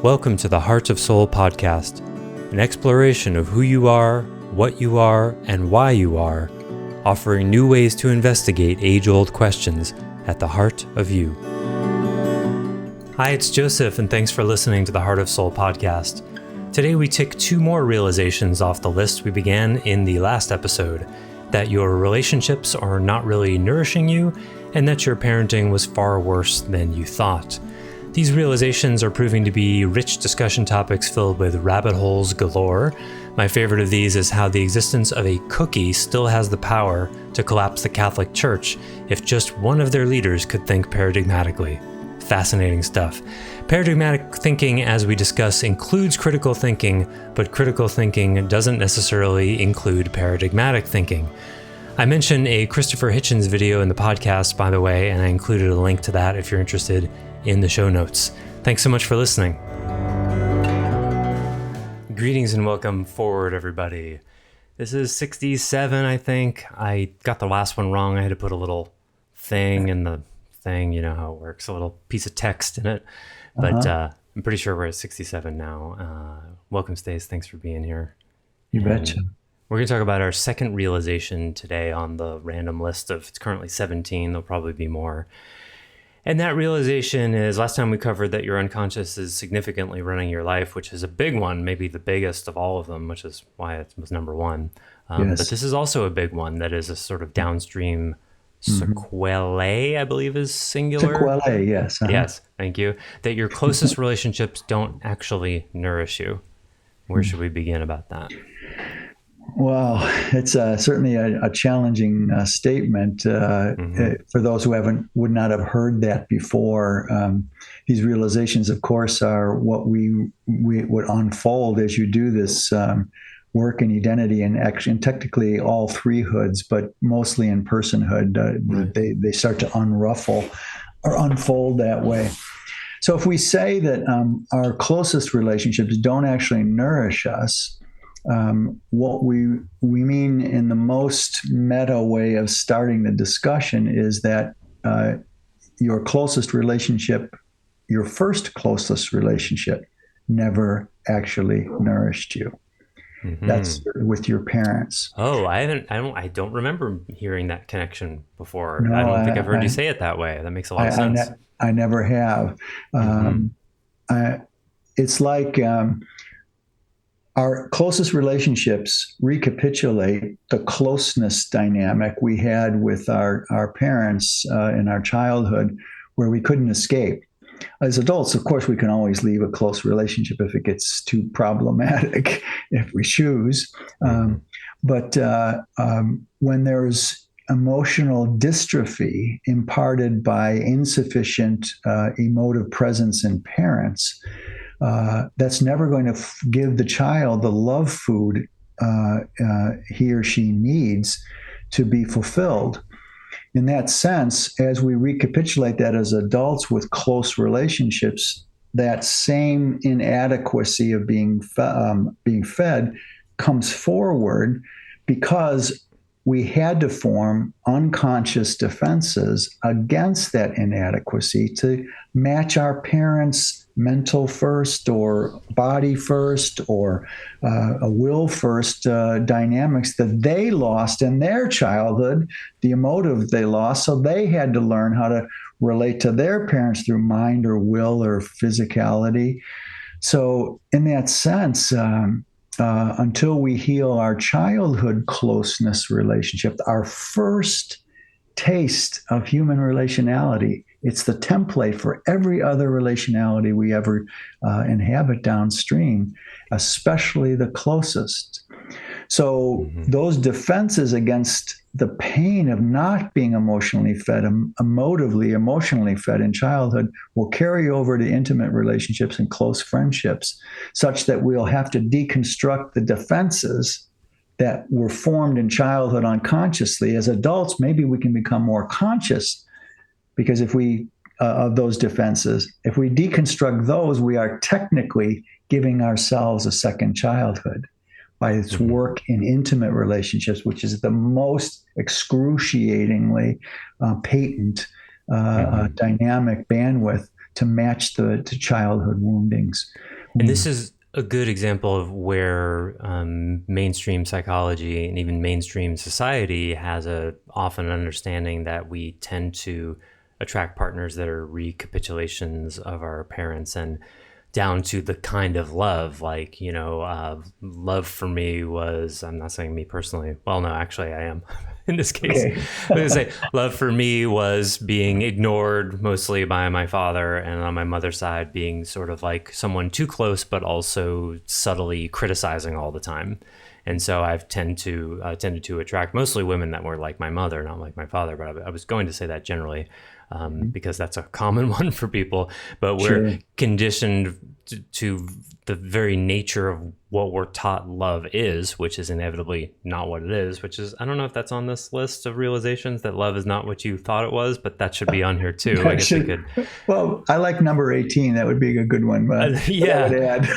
Welcome to the Heart of Soul podcast, an exploration of who you are, what you are, and why you are, offering new ways to investigate age-old questions at the heart of you. Hi, it's Joseph, and thanks for listening to the Heart of Soul podcast. Today we tick two more realizations off the list we began in the last episode, that your relationships are not really nourishing you, and that your parenting was far worse than you thought. These realizations are proving to be rich discussion topics filled with rabbit holes galore. My favorite of these is how the existence of a cookie still has the power to collapse the Catholic Church if just one of their leaders could think paradigmatically. Fascinating stuff. Paradigmatic thinking, as we discuss, includes critical thinking, but critical thinking doesn't necessarily include paradigmatic thinking. I mentioned a Christopher Hitchens video in the podcast, by the way, and I included a link to that if you're interested in the show notes. Thanks so much for listening. Greetings and welcome forward, everybody. This is 67, I think. I got the last one wrong. I had to put a little thing in the thing, you know how it works, a little piece of text in it. But I'm pretty sure we're at 67 now. Welcome, Stace. Thanks for being here. You betcha. We're going to talk about our second realization today on the random list of, it's currently 17, there'll probably be more. And that realization is, last time we covered that your unconscious is significantly running your life, which is a big one, maybe the biggest of all of them, which is why it was number one. Yes. But this is also a big one that is a sort of downstream sequelae, I believe is singular. Sequelae, yes. Yes, thank you. That your closest relationships don't actually nourish you. Where should we begin about that? Well, it's certainly a challenging statement for those who would not have heard that before. These realizations, of course, are what we would unfold as you do this work in identity and action, and technically all three hoods, but mostly in personhood. They start to unruffle or unfold that way. So if we say that our closest relationships don't actually nourish us, what we mean in the most meta way of starting the discussion is that your closest relationship, your first closest relationship, never actually nourished you. Mm-hmm. That's with your parents. Oh, I don't remember hearing that connection before. No, I don't think I've heard you say it that way. That makes a lot of sense. I never have. It's like our closest relationships recapitulate the closeness dynamic we had with our parents in our childhood, where we couldn't escape. As adults, of course, we can always leave a close relationship if it gets too problematic, if we choose. But when there's emotional dystrophy imparted by insufficient emotive presence in parents, that's never going to give the child the love food he or she needs to be fulfilled. In that sense, as we recapitulate that as adults with close relationships, that same inadequacy of being fed comes forward because we had to form unconscious defenses against that inadequacy to match our parents' mental first or body first or a will first dynamics that they lost in their childhood, the emotive they lost. So they had to learn how to relate to their parents through mind or will or physicality. So in that sense, until we heal our childhood closeness relationship, our first taste of human relationality, it's the template for every other relationality we ever inhabit downstream, especially the closest. So those defenses against the pain of not being emotionally fed, emotionally fed in childhood will carry over to intimate relationships and close friendships, such that we'll have to deconstruct the defenses that were formed in childhood unconsciously. As adults, maybe we can become more conscious because if we of those defenses, if we deconstruct those, we are technically giving ourselves a second childhood by its work in intimate relationships, which is the most excruciatingly patent dynamic bandwidth to match the childhood woundings. And this is a good example of where mainstream psychology and even mainstream society has often an understanding that we tend to attract partners that are recapitulations of our parents, and down to the kind of love, like, love for me was, I'm not saying me personally. Well, no, actually I am in this case. Okay. I'm going to say love for me was being ignored mostly by my father, and on my mother's side being sort of like someone too close, but also subtly criticizing all the time. And so I've tended to attract mostly women that were like my mother, not like my father. But I was going to say that generally, because that's a common one for people. But we're Sure. conditioned to the very nature of what we're taught love is, which is inevitably not what it is, which is, I don't know if that's on this list of realizations, that love is not what you thought it was, but that should be on here too. I guess we could. Well, I like number 18. That would be a good one. Yeah. I would add.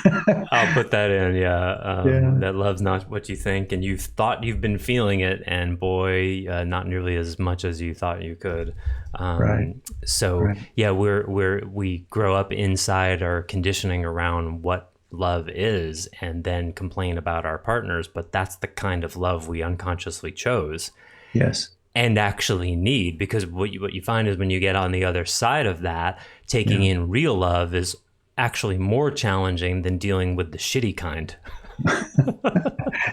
I'll put that in. Yeah. That love's not what you think, and you've thought you've been feeling it, and boy, not nearly as much as you thought you could. Right. So Right. yeah, we grow up inside our conditioning around what love is, and then complain about our partners, but that's the kind of love we unconsciously chose. Yes. And actually need, because what you find is when you get on the other side of that, taking in real love is actually more challenging than dealing with the shitty kind.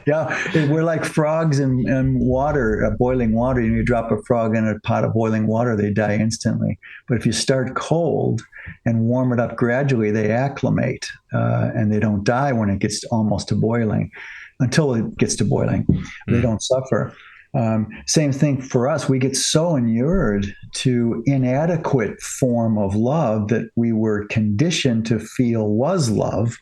Yeah, we're like frogs in water, boiling water. You drop a frog in a pot of boiling water, they die instantly. But if you start cold and warm it up gradually, they acclimate, and they don't die when it gets almost to boiling. Until it gets to boiling, they don't suffer. Same thing for us. We get so inured to inadequate form of love that we were conditioned to feel was love.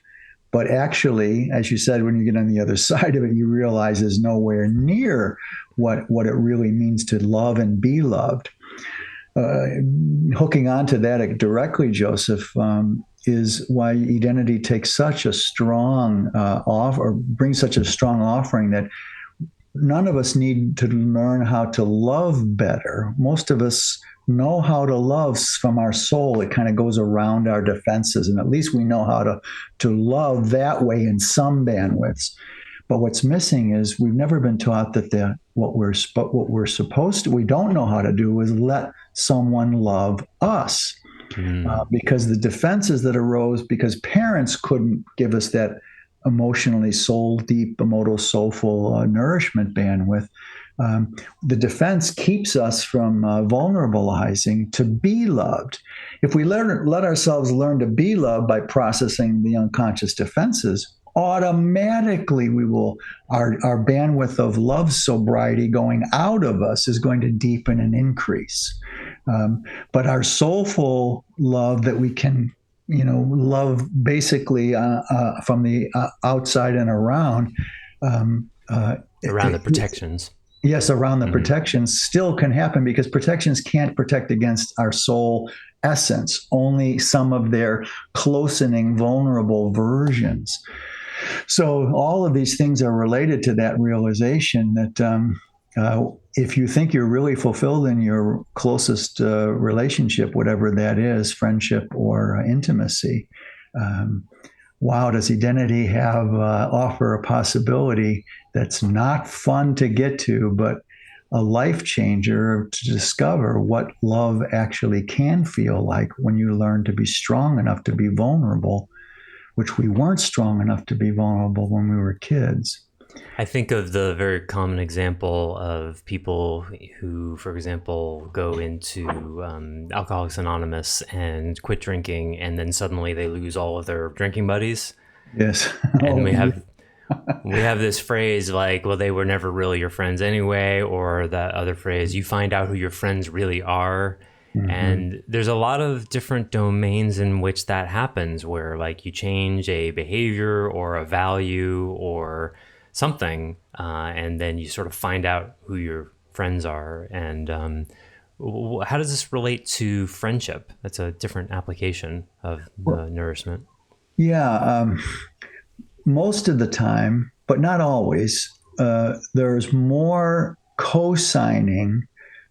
But actually, as you said, when you get on the other side of it, you realize is nowhere near what it really means to love and be loved. Hooking onto that directly, Joseph, is why identity takes such a strong brings such a strong offering that none of us need to learn how to love better. Most of us know how to love from our soul. It kind of goes around our defenses, and at least we know how to love that way in some bandwidths. But what's missing is we've never been taught that what we're supposed to, we don't know how to do is let someone love us. Because the defenses that arose because parents couldn't give us that emotionally deep, soulful nourishment bandwidth. The defense keeps us from vulnerabilizing to be loved. If we let ourselves learn to be loved by processing the unconscious defenses, automatically our bandwidth of love sobriety going out of us is going to deepen and increase. But our soulful love that we can love basically from the outside and around. Around the protections. Yes, around the protections still can happen, because protections can't protect against our soul essence, only some of their closening, vulnerable versions. So all of these things are related to that realization that if you think you're really fulfilled in your closest relationship, whatever that is, friendship or intimacy, wow, does identity offer a possibility that's not fun to get to, but a life changer to discover what love actually can feel like when you learn to be strong enough to be vulnerable, which we weren't strong enough to be vulnerable when we were kids. I think of the very common example of people who, for example, go into Alcoholics Anonymous and quit drinking, and then suddenly they lose all of their drinking buddies. Yes. And we have this phrase like, well, they were never really your friends anyway, or that other phrase, you find out who your friends really are. And there's a lot of different domains in which that happens, where like you change a behavior or a value or something, and then you sort of find out who your friends are. And how does this relate to friendship? That's a different application of nourishment. Yeah, most of the time, but not always, there's more co-signing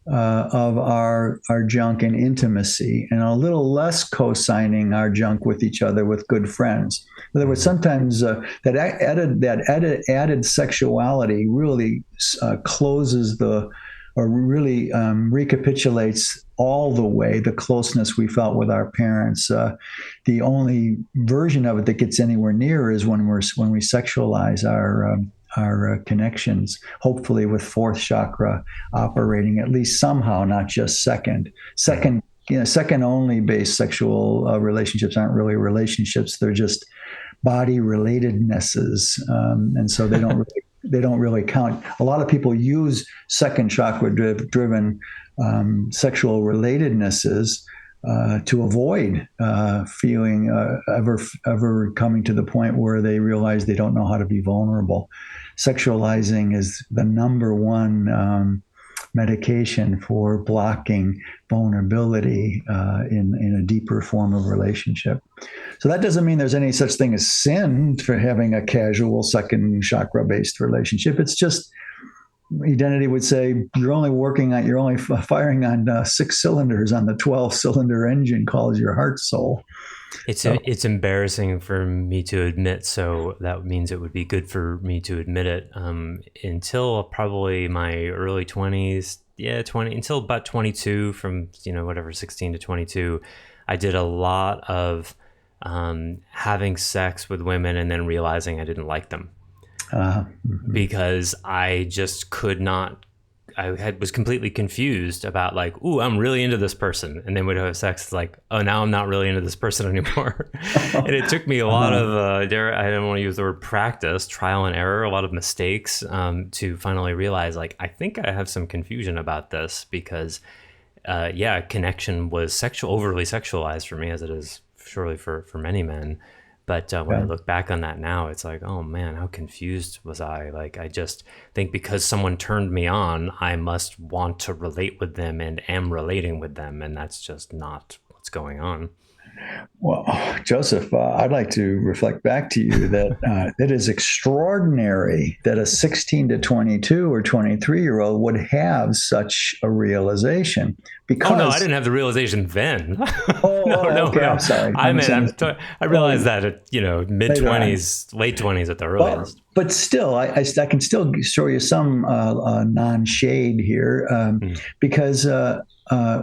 of our junk in intimacy, and a little less co-signing our junk with each other with good friends. In other words, sometimes that added sexuality really closes or really recapitulates all the way the closeness we felt with our parents. The only version of it that gets anywhere near is when we sexualize our connections, hopefully with fourth chakra operating at least somehow, not just second. Second only based sexual relationships aren't really relationships; they're just body relatednesses, and so they don't really count. A lot of people use second chakra driven sexual relatednesses to avoid feeling ever coming to the point where they realize they don't know how to be vulnerable. Sexualizing is the number one medication for blocking vulnerability in a deeper form of relationship. So that doesn't mean there's any such thing as sin for having a casual second chakra based relationship. It's just identity would say you're only firing on 6 cylinders on the 12-cylinder engine called your heart soul. It's embarrassing for me to admit, so that means it would be good for me to admit it. Until probably my early 20s, until about 22, from 16 to 22, I did a lot of having sex with women and then realizing I didn't like them. Because I just could not. Was completely confused about like, ooh, I'm really into this person, and then we'd have sex. It's like, oh, now I'm not really into this person anymore. And it took me a lot of I don't want to use the word practice, trial and error, a lot of mistakes to finally realize like, I think I have some confusion about this because connection was overly sexualized for me, as it is surely for many men. But when I look back on that now, it's like, oh man, how confused was I? Like, I just think because someone turned me on, I must want to relate with them and am relating with them. And that's just not what's going on. Well, Joseph, I'd like to reflect back to you that it is extraordinary that a 16 to 22 or 23-year-old would have such a realization. Because no, I didn't have the realization then. No. I'm sorry. I realized that at mid-20s, late 20s at the earliest. But still, I can still show you some non-shade here because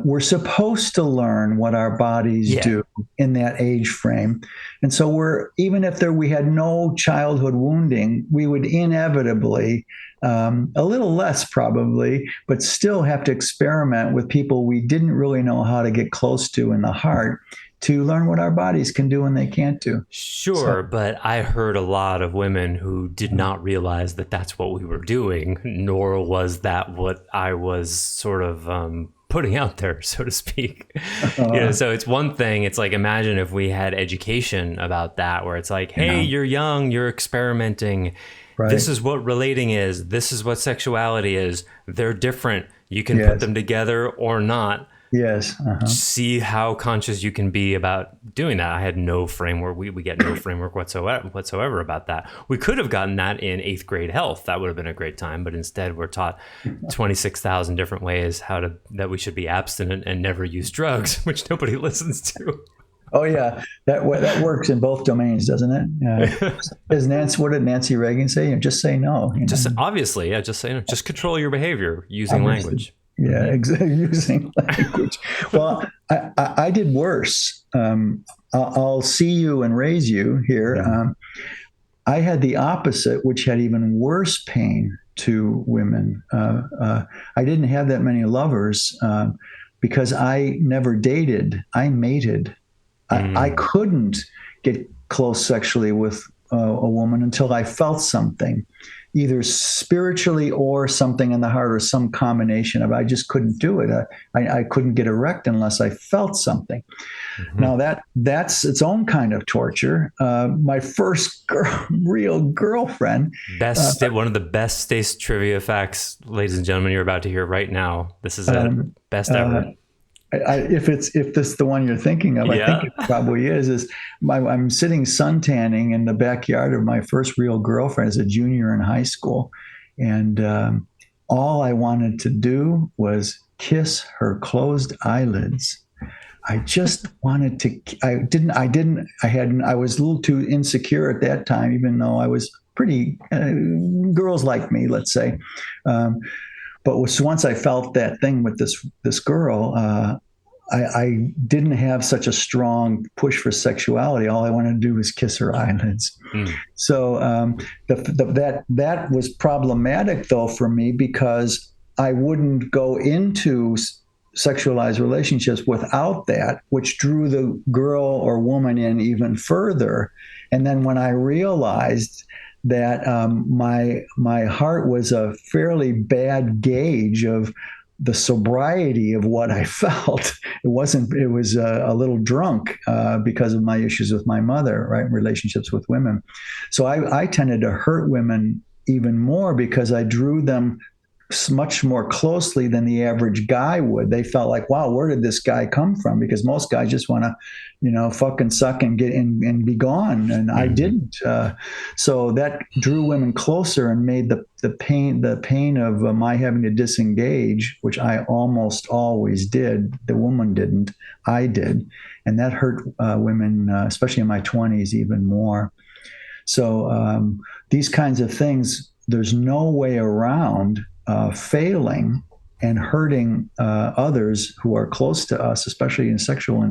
we're supposed to learn what our bodies do in that age frame. And so even if we had no childhood wounding, we would inevitably, a little less probably, but still have to experiment with people we didn't really know how to get close to in the heart to learn what our bodies can do and they can't do. Sure, but I heard a lot of women who did not realize that that's what we were doing, nor was that what I was sort of putting out there, so to speak. So it's one thing. It's like, imagine if we had education about that, where it's like, hey, you're young, you're experimenting. Right. This is what relating is. This is what sexuality is. They're different. You can put them together or not. Yes. See how conscious you can be about doing that. I had no framework. We get no framework whatsoever about that. We could have gotten that in 8th grade health. That would have been a great time. But instead, we're taught 26,000 different ways that we should be abstinent and never use drugs, which nobody listens to. Oh yeah, that works in both domains, doesn't it? What did Nancy Reagan say? Just say no. Just say no. Just control your behavior using language. Yeah, exactly. Using language. Well, I did worse. I'll see you and raise you here. Yeah. I had the opposite, which had even worse pain to women. I didn't have that many lovers because I never dated. I mated. I couldn't get close sexually with a woman until I felt something, either spiritually or something in the heart or some combination of. I just couldn't do it. I couldn't get erect unless I felt something. Mm-hmm. Now that's its own kind of torture. My first real girlfriend. One of the best Stace trivia facts, ladies and gentlemen, you're about to hear right now. This is best ever. If this is the one you're thinking of, I think it probably is I'm sitting suntanning in the backyard of my first real girlfriend as a junior in high school. And all I wanted to do was kiss her closed eyelids. I just wanted to, I was a little too insecure at that time, even though I was pretty, girls like me, let's say. But once I felt that thing with this girl, I didn't have such a strong push for sexuality. All I wanted to do was kiss her eyelids. So that was problematic, though, for me, because I wouldn't go into sexualized relationships without that, which drew the girl or woman in even further. And then when I realized that my heart was a fairly bad gauge of the sobriety of what I felt. It was a little drunk because of my issues with my mother, right? Relationships with women. So I tended to hurt women even more because I drew them much more closely than the average guy would. They felt like, wow, where did this guy come from? Because most guys just want to, fucking suck and get in and be gone. And I didn't. So that drew women closer and made the pain of my having to disengage, which I almost always did. The woman didn't. I did. And that hurt women, especially in my 20s, even more. So these kinds of things, there's no way around failing and hurting others who are close to us, especially in sexual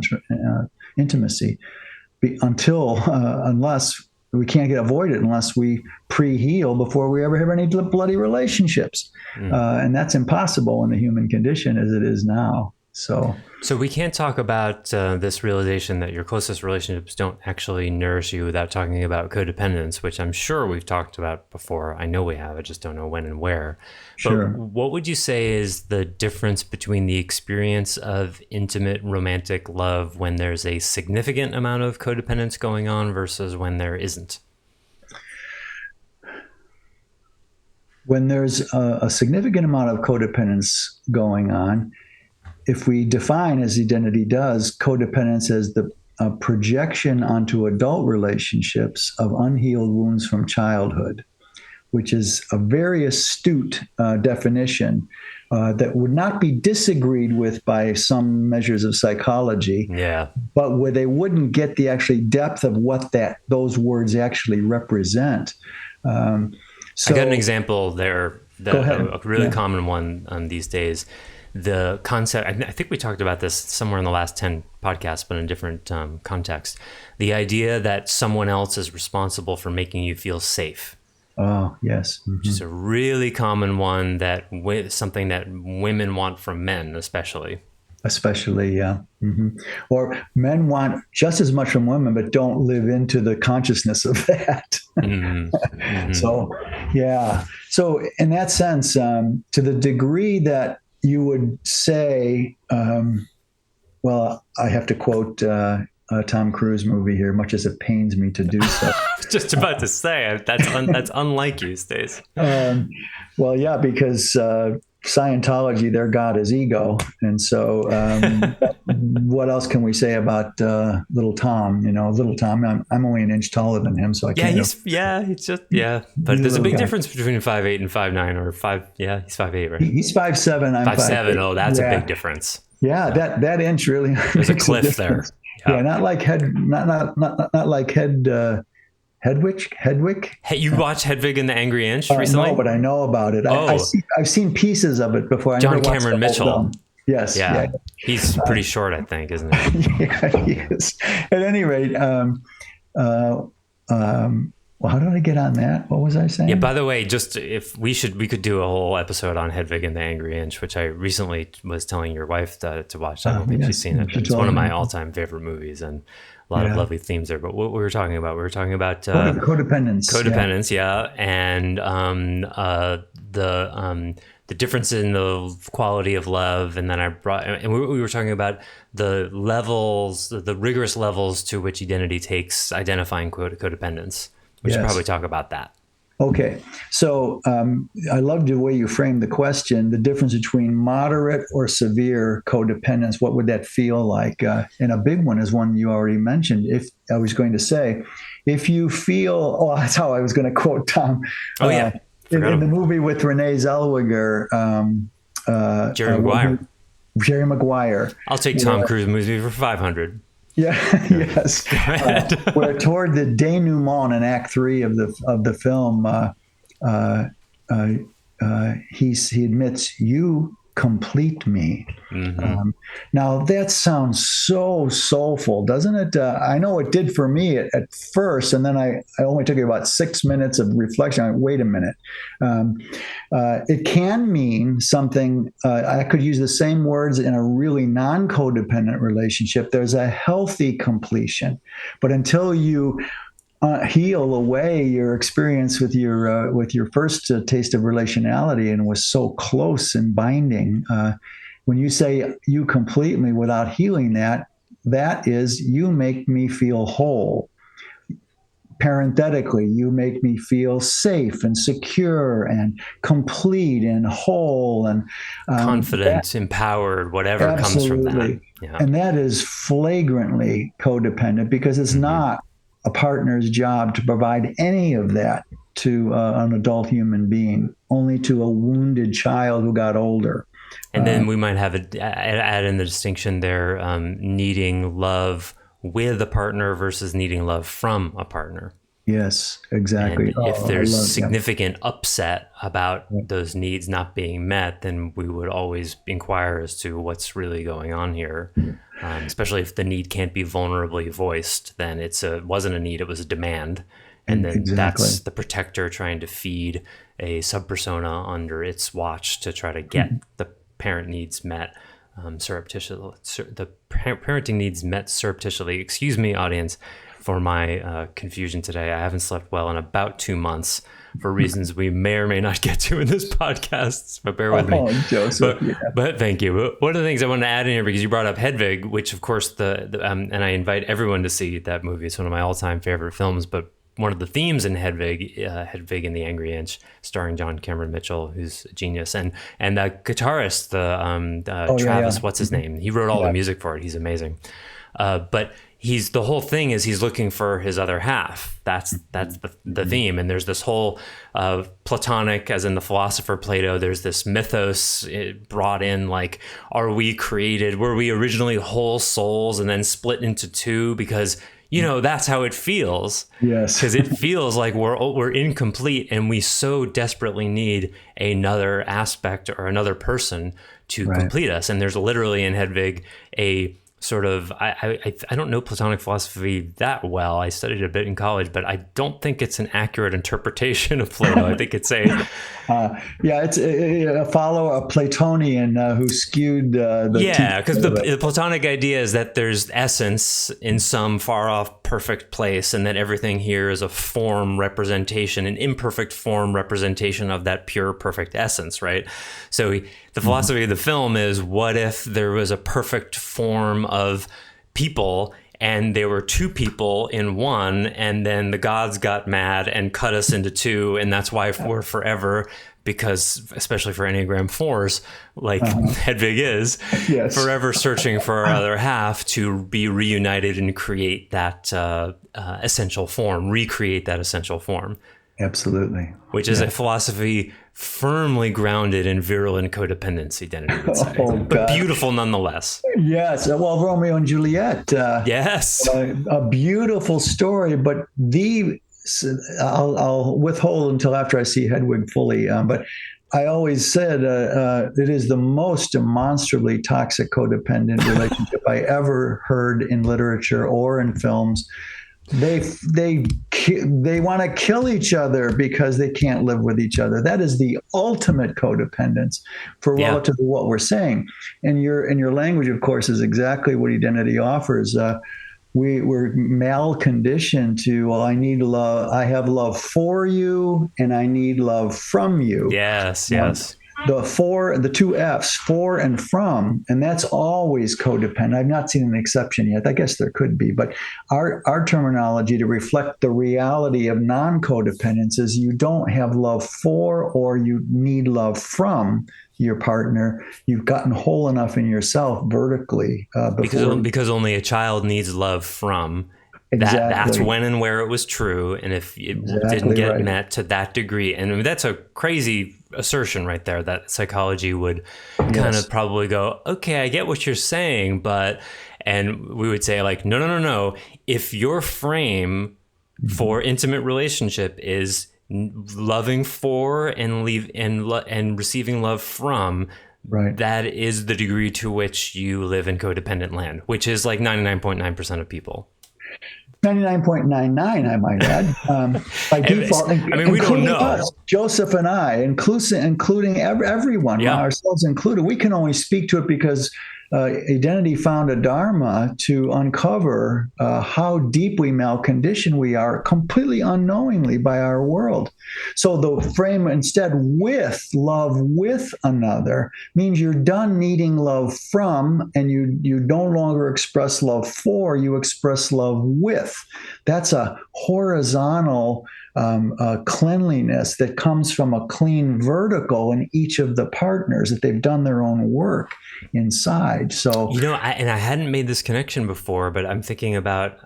intimacy, unless we can't avoid it unless we pre-heal before we ever have any bloody relationships. And that's impossible in the human condition as it is now. So we can't talk about this realization that your closest relationships don't actually nourish you without talking about codependence, which I'm sure we've talked about before. I know we have. I just don't know when and where. Sure. But what would you say is the difference between the experience of intimate romantic love when there's a significant amount of codependence going on versus when there isn't? When there's a significant amount of codependence going on, if we define, as Identity does, codependence as the projection onto adult relationships of unhealed wounds from childhood, which is a very astute definition that would not be disagreed with by some measures of psychology, but where they wouldn't get the actually depth of what those words actually represent. I got an example there, a really common one these days. The concept, I think we talked about this somewhere in the last 10 podcasts, but in a different context. The idea that someone else is responsible for making you feel safe. Oh, yes. Which is a really common one, something that women want from men, especially. Yeah. Or men want just as much from women, but don't live into the consciousness of that. So, yeah. So in that sense, to the degree that you would say, well, I have to quote a Tom Cruise movie here, much as it pains me to do so. I was just about to say, that's unlike you, Stace. Well, yeah, because Scientology, their god is ego. And so what else can we say about little Tom? Little Tom, I'm only an inch taller than him, so I can't. But there's a big difference between 5'8" and 5'9", or 5. Yeah, he's 5'8", right? He's 5'7". I'm 5'7". Oh, that's a big difference. Yeah, that inch really. There's a cliff there. Yeah, not like Hedwig. Hey, you watched Hedwig and the Angry Inch recently? No, but I know about it. I've seen pieces of it before. John Cameron Mitchell. Yes. Yeah. He's pretty short, I think, isn't he? Yeah, he is. At any rate, well, how did I get on that? What was I saying? Yeah, by the way, just if we could do a whole episode on Hedwig and the Angry Inch, which I recently was telling your wife to watch. I don't think she's seen it. It's one of my all-time favorite movies, and a lot of lovely themes there. But what we were talking about, codependence, and the difference in the quality of love, and then we were talking about the levels, the rigorous levels to which Identity takes identifying codependence. We should probably talk about that. Okay. So I loved the way you framed the question, the difference between moderate or severe codependence. What would that feel like? And a big one is one you already mentioned. If I was going to say, if you feel, that's how I was going to quote Tom. In the movie with Renee Zellweger. Jerry Maguire. Jerry Maguire. I'll take Tom Cruise movie for 500. Yeah, yes. Where toward the denouement in Act 3 of the film, he admits, "You complete me." Mm-hmm. Now that sounds so soulful, doesn't it? I know it did for me at first, and then I only took about 6 minutes of reflection. I went, wait a minute. It can mean something. I could use the same words in a really non-codependent relationship. There's a healthy completion, but until you heal away your experience with your first taste of relationality and was so close and binding. When you say "you complete me" without healing that, that is, you make me feel whole. Parenthetically, you make me feel safe and secure and complete and whole and confident, empowered, whatever absolutely. comes from that. Yeah. And that is flagrantly codependent because it's not a partner's job to provide any of that to an adult human being, only to a wounded child who got older. And then we might have add in the distinction there, needing love with a partner versus needing love from a partner. Yes, exactly. And if there's significant upset about those needs not being met, then we would always inquire as to what's really going on here. Especially if the need can't be vulnerably voiced, then it wasn't a need, it was a demand. And then that's the protector trying to feed a subpersona under its watch to try to get the parent needs met surreptitiously. The parenting needs met surreptitiously. Excuse me, audience, for my confusion today. I haven't slept well in about 2 months for reasons we may or may not get to in this podcast, but bear with me. Joseph, but thank you. But one of the things I wanted to add in here, because you brought up Hedwig, which of course and I invite everyone to see that movie. It's one of my all-time favorite films, but one of the themes in Hedwig and the Angry Inch, starring John Cameron Mitchell, who's a genius, and the guitarist, Travis, what's his name? He wrote all the music for it. He's amazing. But the whole thing is he's looking for his other half. That's the theme. And there's this whole Platonic, as in the philosopher Plato, there's this mythos brought in, like, were we originally whole souls and then split into two? Because that's how it feels. Yes. Because it feels like we're incomplete and we so desperately need another aspect or another person to complete us. And there's literally in Hedwig a sort of, I don't know Platonic philosophy that well. I studied a bit in college, but I don't think it's an accurate interpretation of Plato. I think it's it's a follower of Platonian who skewed because the Platonic idea is that there's essence in some far off perfect place, and that everything here is a form representation, an imperfect form representation of that pure perfect essence, right? So the philosophy of the film is, what if there was a perfect form of people and there were two people in one, and then the gods got mad and cut us into two, and that's why we're forever, because especially for Enneagram 4s, like Hedwig is, forever searching for our other half to be reunited and create that essential form, recreate that essential form. Absolutely. Which is a philosophy firmly grounded in virulent codependency, identity would say. But beautiful nonetheless. Yes. Well, Romeo and Juliet. Yes. A beautiful story, but I'll withhold until after I see Hedwig fully. But I always said it is the most demonstrably toxic codependent relationship I ever heard in literature or in films. They want to kill each other because they can't live with each other. That is the ultimate codependence for relative to what we're saying. And your language, of course, is exactly what identity offers. We're malconditioned to, well, I need love. I have love for you, and I need love from you. Yes. The two F's, for and from, and that's always codependent. I've not seen an exception yet. I guess there could be, but our terminology to reflect the reality of non-codependence is you don't have love for, or you need love from your partner. You've gotten whole enough in yourself vertically because only a child needs love from. That's Exactly. when and where it was true. And if it didn't Exactly get right. met to that degree, and I mean, that's a crazy assertion right there, that psychology would kind of Yes. probably go, okay, I get what you're saying, but, and we would say like, no, no, no, no. If your frame Mhm. for intimate relationship is loving for and and receiving love from, Right. that is the degree to which you live in codependent land, which is like 99.9% of people. 99.99, I might add, by default, I mean, we don't including know. us, Joseph and I, including everyone, Yeah. ourselves included. We can only speak to it because identity found a dharma to uncover how deeply malconditioned we are, completely unknowingly by our world. So the frame instead with love with another means you're done needing love from, and you no longer express love for, you express love with. That's a horizontal cleanliness that comes from a clean vertical in each of the partners, that they've done their own work inside. So, I hadn't made this connection before, but I'm thinking about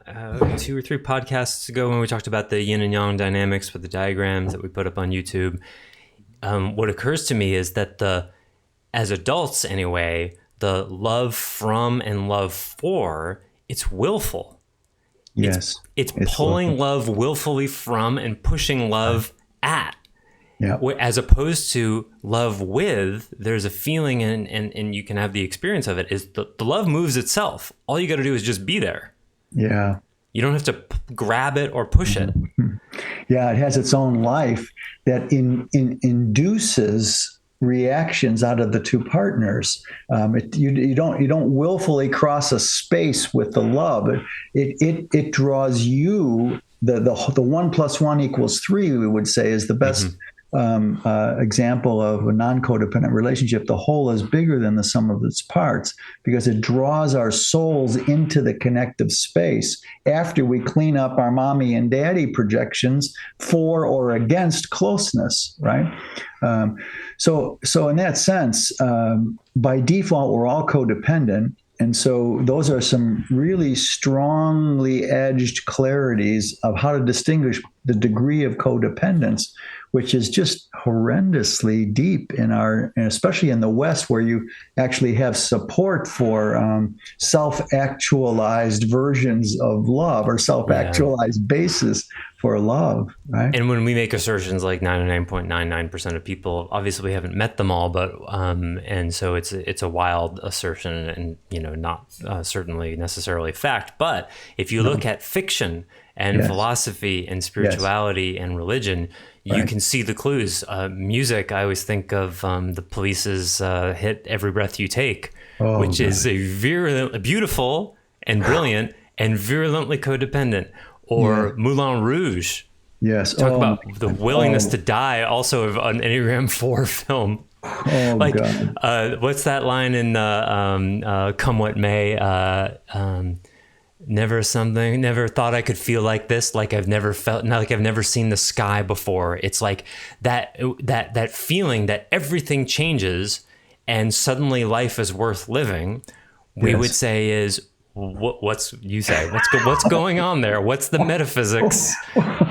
2 or 3 podcasts ago when we talked about the yin and yang dynamics with the diagrams that we put up on YouTube. What occurs to me is that as adults anyway, the love from and love for, it's willful. yes, It's it's pulling lovely. love willfully from and pushing love at. Yeah. As opposed to love with, there's a feeling, and you can have the experience of it, is the love moves itself. All you got to do is just be there. Yeah. You don't have to grab it or push it. Yeah, it has its own life that induces reactions out of the two partners. You don't willfully cross a space with the love. It draws you. The 1 + 1 = 3. We would say is the best Mm-hmm. example of a non-codependent relationship. The whole is bigger than the sum of its parts because it draws our souls into the connective space after we clean up our mommy and daddy projections for or against closeness, right? So in that sense, by default, we're all codependent. And so those are some really strongly edged clarities of how to distinguish the degree of codependence, which is just horrendously deep especially in the West, where you actually have support for self-actualized versions of love or Yeah. self-actualized basis for love, right? And when we make assertions like 99.99% of people, obviously we haven't met them all, but and so it's a wild assertion, and not certainly necessarily fact. But if you look at fiction and Yes. philosophy and Yes. spirituality and religion, you Right. can see the clues. Music, I always think of the Police's hit "Every Breath You Take," Oh, which God. is a beautiful and brilliant and virulently codependent. Or Moulin Rouge. Yes. Talk Oh, my about the God. willingness Oh, to die, also of an Enneagram 4 film. oh Like, God. what's that line in Come What May? Never thought I could feel like this, like I've never felt, like I've never seen the sky before. It's like that feeling that everything changes and suddenly life is worth living. We Yes. would say is, what's going on there? What's the metaphysics,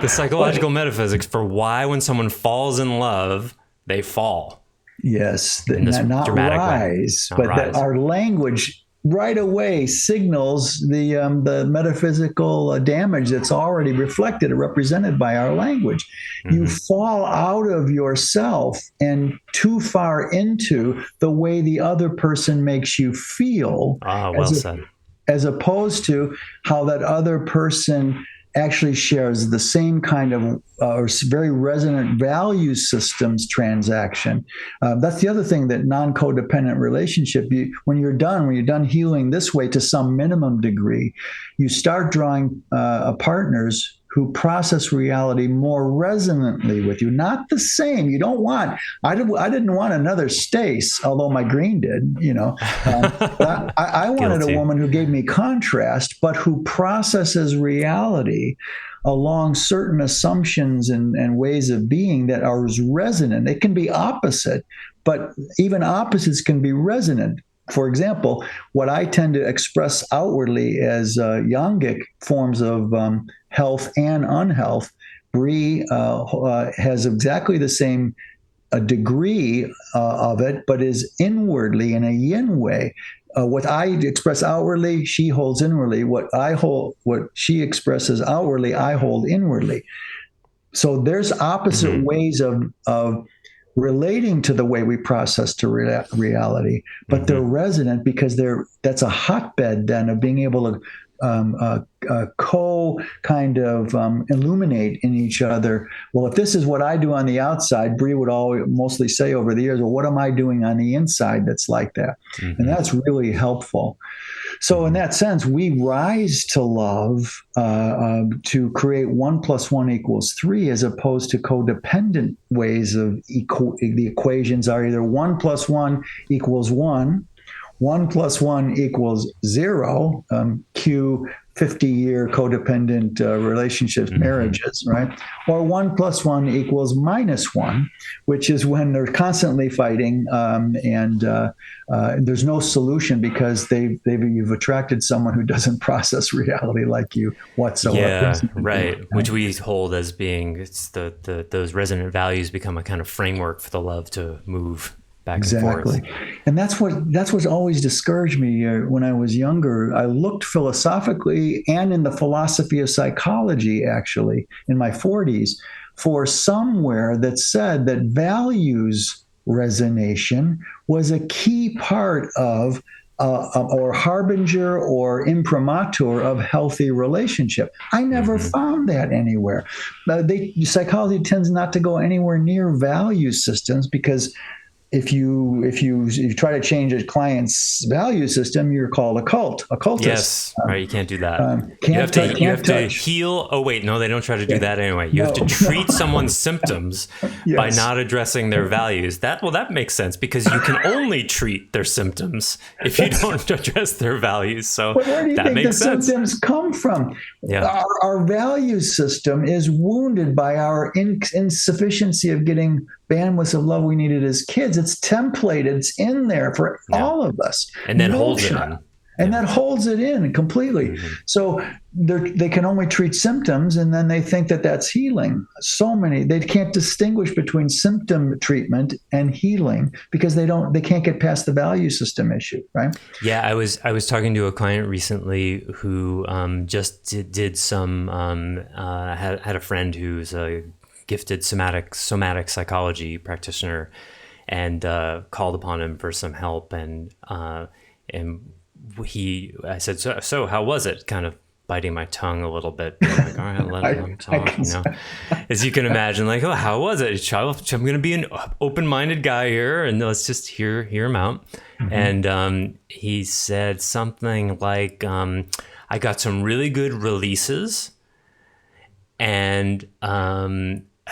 the psychological metaphysics for why when someone falls in love, they fall Yes, in this not dramatic way, rise, not but that rise. our language right away signals the metaphysical damage that's already reflected or represented by our language. You fall out of yourself and too far into the way the other person makes you feel, Ah, as well a, said. as opposed to how that other person actually shares the same kind of or very resonant value systems transaction. That's the other thing, that non-codependent relationship. When you're done healing this way to some minimum degree, you start drawing partners who process reality more resonantly with you, not the same. You don't want. I didn't want another Stace, although my green did. But I wanted a Guilty. woman who gave me contrast, but who processes reality along certain assumptions and ways of being that are resonant. It can be opposite, but even opposites can be resonant. For example, what I tend to express outwardly as yogic forms of health and unhealth, Bree has exactly the same a degree of it, but is inwardly in a yin way. What I express outwardly, she holds inwardly. What she expresses outwardly, I hold inwardly. So there's opposite ways of relating to the way we process to reality, but they're resonant because that's a hotbed then of being able to kind of illuminate in each other. Well, if this is what I do on the outside, Bree would mostly say over the years, well, what am I doing on the inside that's like that? And that's really helpful. So in that sense, we rise to love to create 1 + 1 = 3, as opposed to codependent ways of the equations are either 1 + 1 = 1, 1 + 1 = 0, cue 50-year codependent relationships, marriages, right? Or 1 + 1 = -1, which is when they're constantly fighting, and there's no solution because you've attracted someone who doesn't process reality like you whatsoever. Yeah, right. Which we hold as being, it's those resonant values become a kind of framework for the love to move back and forth. And that's what's always discouraged me when I was younger. I looked philosophically and in the philosophy of psychology, actually, in my 40s, for somewhere that said that values resonation was a key part of or harbinger or imprimatur of healthy relationship. I never found that anywhere. Psychology tends not to go anywhere near value systems because if you try to change a client's value system, you're called a cultist. Yes, right. You can't do that. You have to heal. Oh wait, no, they don't try to do that anyway. You have to treat someone's symptoms by not addressing their values. That makes sense because you can only treat their symptoms if you don't address their values. So where do you think the symptoms come from? Yeah. Our value system is wounded by our insufficiency of getting bandwidth of love we needed as kids. It's templated. It's in there for all of us. And then holds it in. And that holds it in completely. So they can only treat symptoms, and then they think that that's healing. They can't distinguish between symptom treatment and healing because they can't get past the value system issue, right? Yeah, I was talking to a client recently who just did some had a friend who's a gifted somatic psychology practitioner, and called upon him for some help, and I said, so how was it? Kind of biting my tongue a little bit. Like, all right, let him talk, As you can imagine, like, oh, how was it? I'm going to be an open-minded guy here, and let's just hear him out. And he said something like, I got some really good releases, and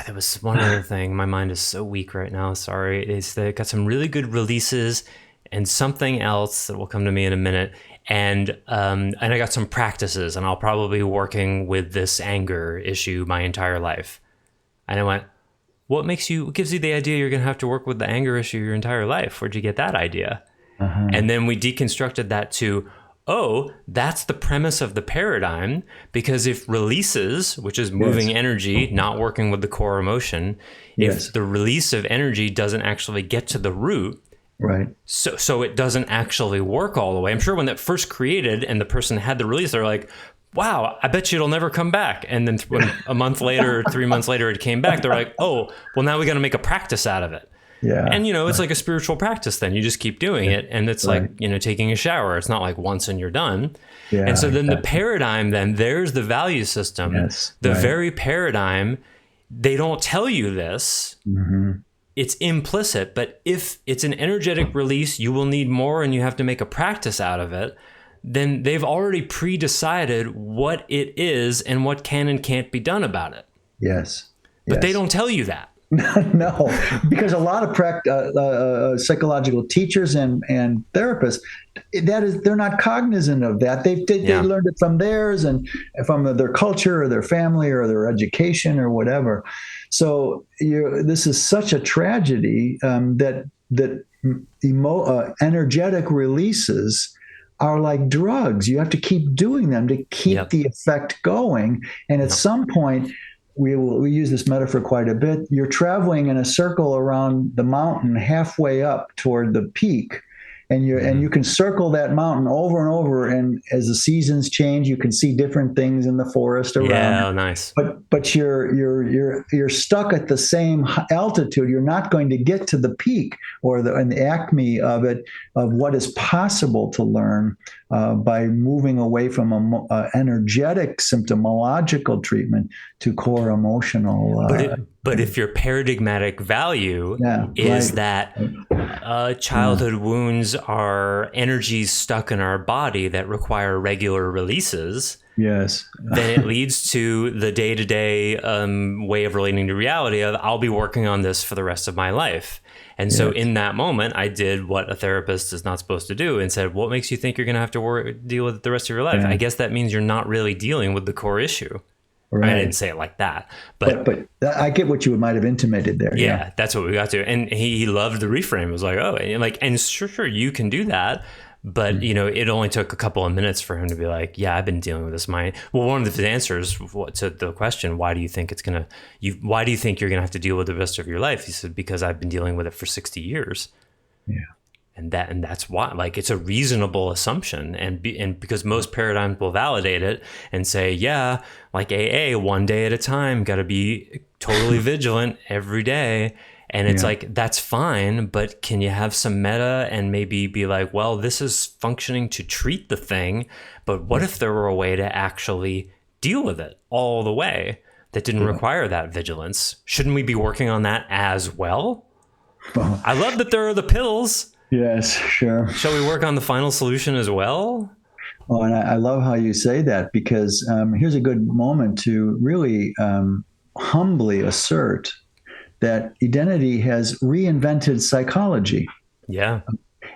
there was one other thing. My mind is so weak right now. Sorry. Is that I got some really good releases and something else that will come to me in a minute. And I got some practices, and I'll probably be working with this anger issue my entire life. And I went, what gives you the idea you're going to have to work with the anger issue your entire life? Where'd you get that idea? And then we deconstructed that to, that's the premise of the paradigm, because if releases, which is moving energy, not working with the core emotion, if the release of energy doesn't actually get to the root, right? So it doesn't actually work all the way. I'm sure when that first created and the person had the release, they're like, wow, I bet you it'll never come back. And then when a month later, or 3 months later, it came back, they're like, oh, well, now we got to make a practice out of it. Yeah. And, it's like a spiritual practice then. You just keep doing it. And it's like, taking a shower. It's not like once and you're done. Yeah, and so then the paradigm, then there's the value system. The very paradigm, they don't tell you this. It's implicit. But if it's an energetic release, you will need more and you have to make a practice out of it. Then they've already pre-decided what it is and what can and can't be done about it. But they don't tell you that. No, because a lot of psychological teachers and therapists, they're not cognizant of that. They learned it from theirs and from their culture or their family or their education or whatever. So this is such a tragedy that energetic releases are like drugs. You have to keep doing them to keep the effect going. And at some point, we use this metaphor quite a bit. You're traveling in a circle around the mountain halfway up toward the peak. And you can circle that mountain over and over, and as the seasons change, you can see different things in the forest around. Yeah, nice. But you're stuck at the same altitude. You're not going to get to the peak or the acme of it, of what is possible to learn by moving away from a energetic symptomological treatment to core emotional. But if your paradigmatic value is that childhood wounds are energies stuck in our body that require regular releases, yes, then it leads to the day-to-day way of relating to reality of I'll be working on this for the rest of my life. And so in that moment, I did what a therapist is not supposed to do and said, what makes you think you're going to have to deal with it the rest of your life? I guess that means you're not really dealing with the core issue. Right. I didn't say it like that, but I get what you might have intimated there. Yeah, that's what we got to. And he loved the reframe. It was like, oh, and sure, you can do that. But, it only took a couple of minutes for him to be like, yeah, I've been dealing with this. Well, one of the answers to the question, why do you think why do you think you're going to have to deal with the rest of your life? He said, because I've been dealing with it for 60 years. Yeah. And that's why, it's a reasonable assumption. And because most paradigms will validate it and say, yeah, like AA, one day at a time, got to be totally vigilant every day. And it's like, that's fine, but can you have some meta and maybe be like, well, this is functioning to treat the thing, but what if there were a way to actually deal with it all the way that didn't require that vigilance? Shouldn't we be working on that as well? I love that there are the pills. Yes, sure. Shall we work on the final solution as well? Oh, and I love how you say that, because here's a good moment to really humbly assert that identity has reinvented psychology. Yeah.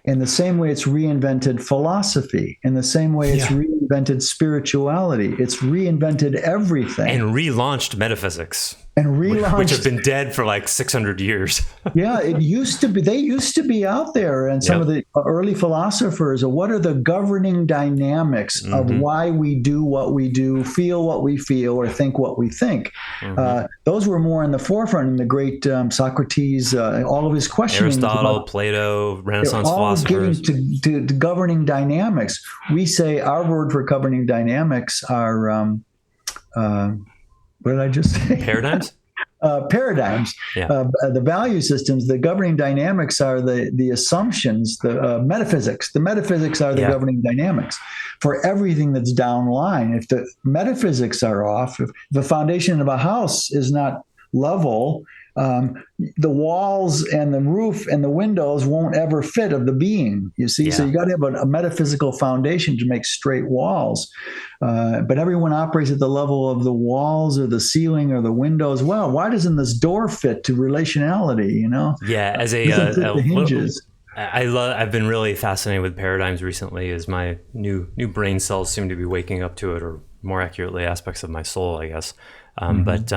In the same way it's reinvented philosophy, in the same way it's reinvented spirituality, it's reinvented everything. And relaunched metaphysics. And relaunched, which have been dead for like 600 years. Yeah, they used to be out there. And some of the early philosophers, what are the governing dynamics of why we do what we do, feel what we feel, or think what we think? Those were more in the forefront in the great Socrates, all of his questioning. Aristotle, Plato, Renaissance philosophers. Getting to governing dynamics. We say our word for governing dynamics are, what did I just say? Paradigms? Paradigms. Yeah. The value systems, the governing dynamics are the assumptions, the metaphysics. The metaphysics are the governing dynamics for everything that's downline. If the metaphysics are off, if the foundation of a house is not level, the walls and the roof and the windows won't ever fit of the being, you see? So you got to have a metaphysical foundation to make straight walls. But everyone operates at the level of the walls or the ceiling or the windows. Well, why doesn't this door fit to relationality, Yeah, as the hinges. I've been really fascinated with paradigms recently as my new brain cells seem to be waking up to it, or more accurately, aspects of my soul, I guess. But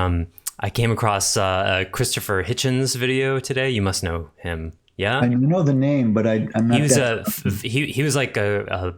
I came across Christopher Hitchens' video today. You must know him. Yeah, I know the name, but I'm not. He was like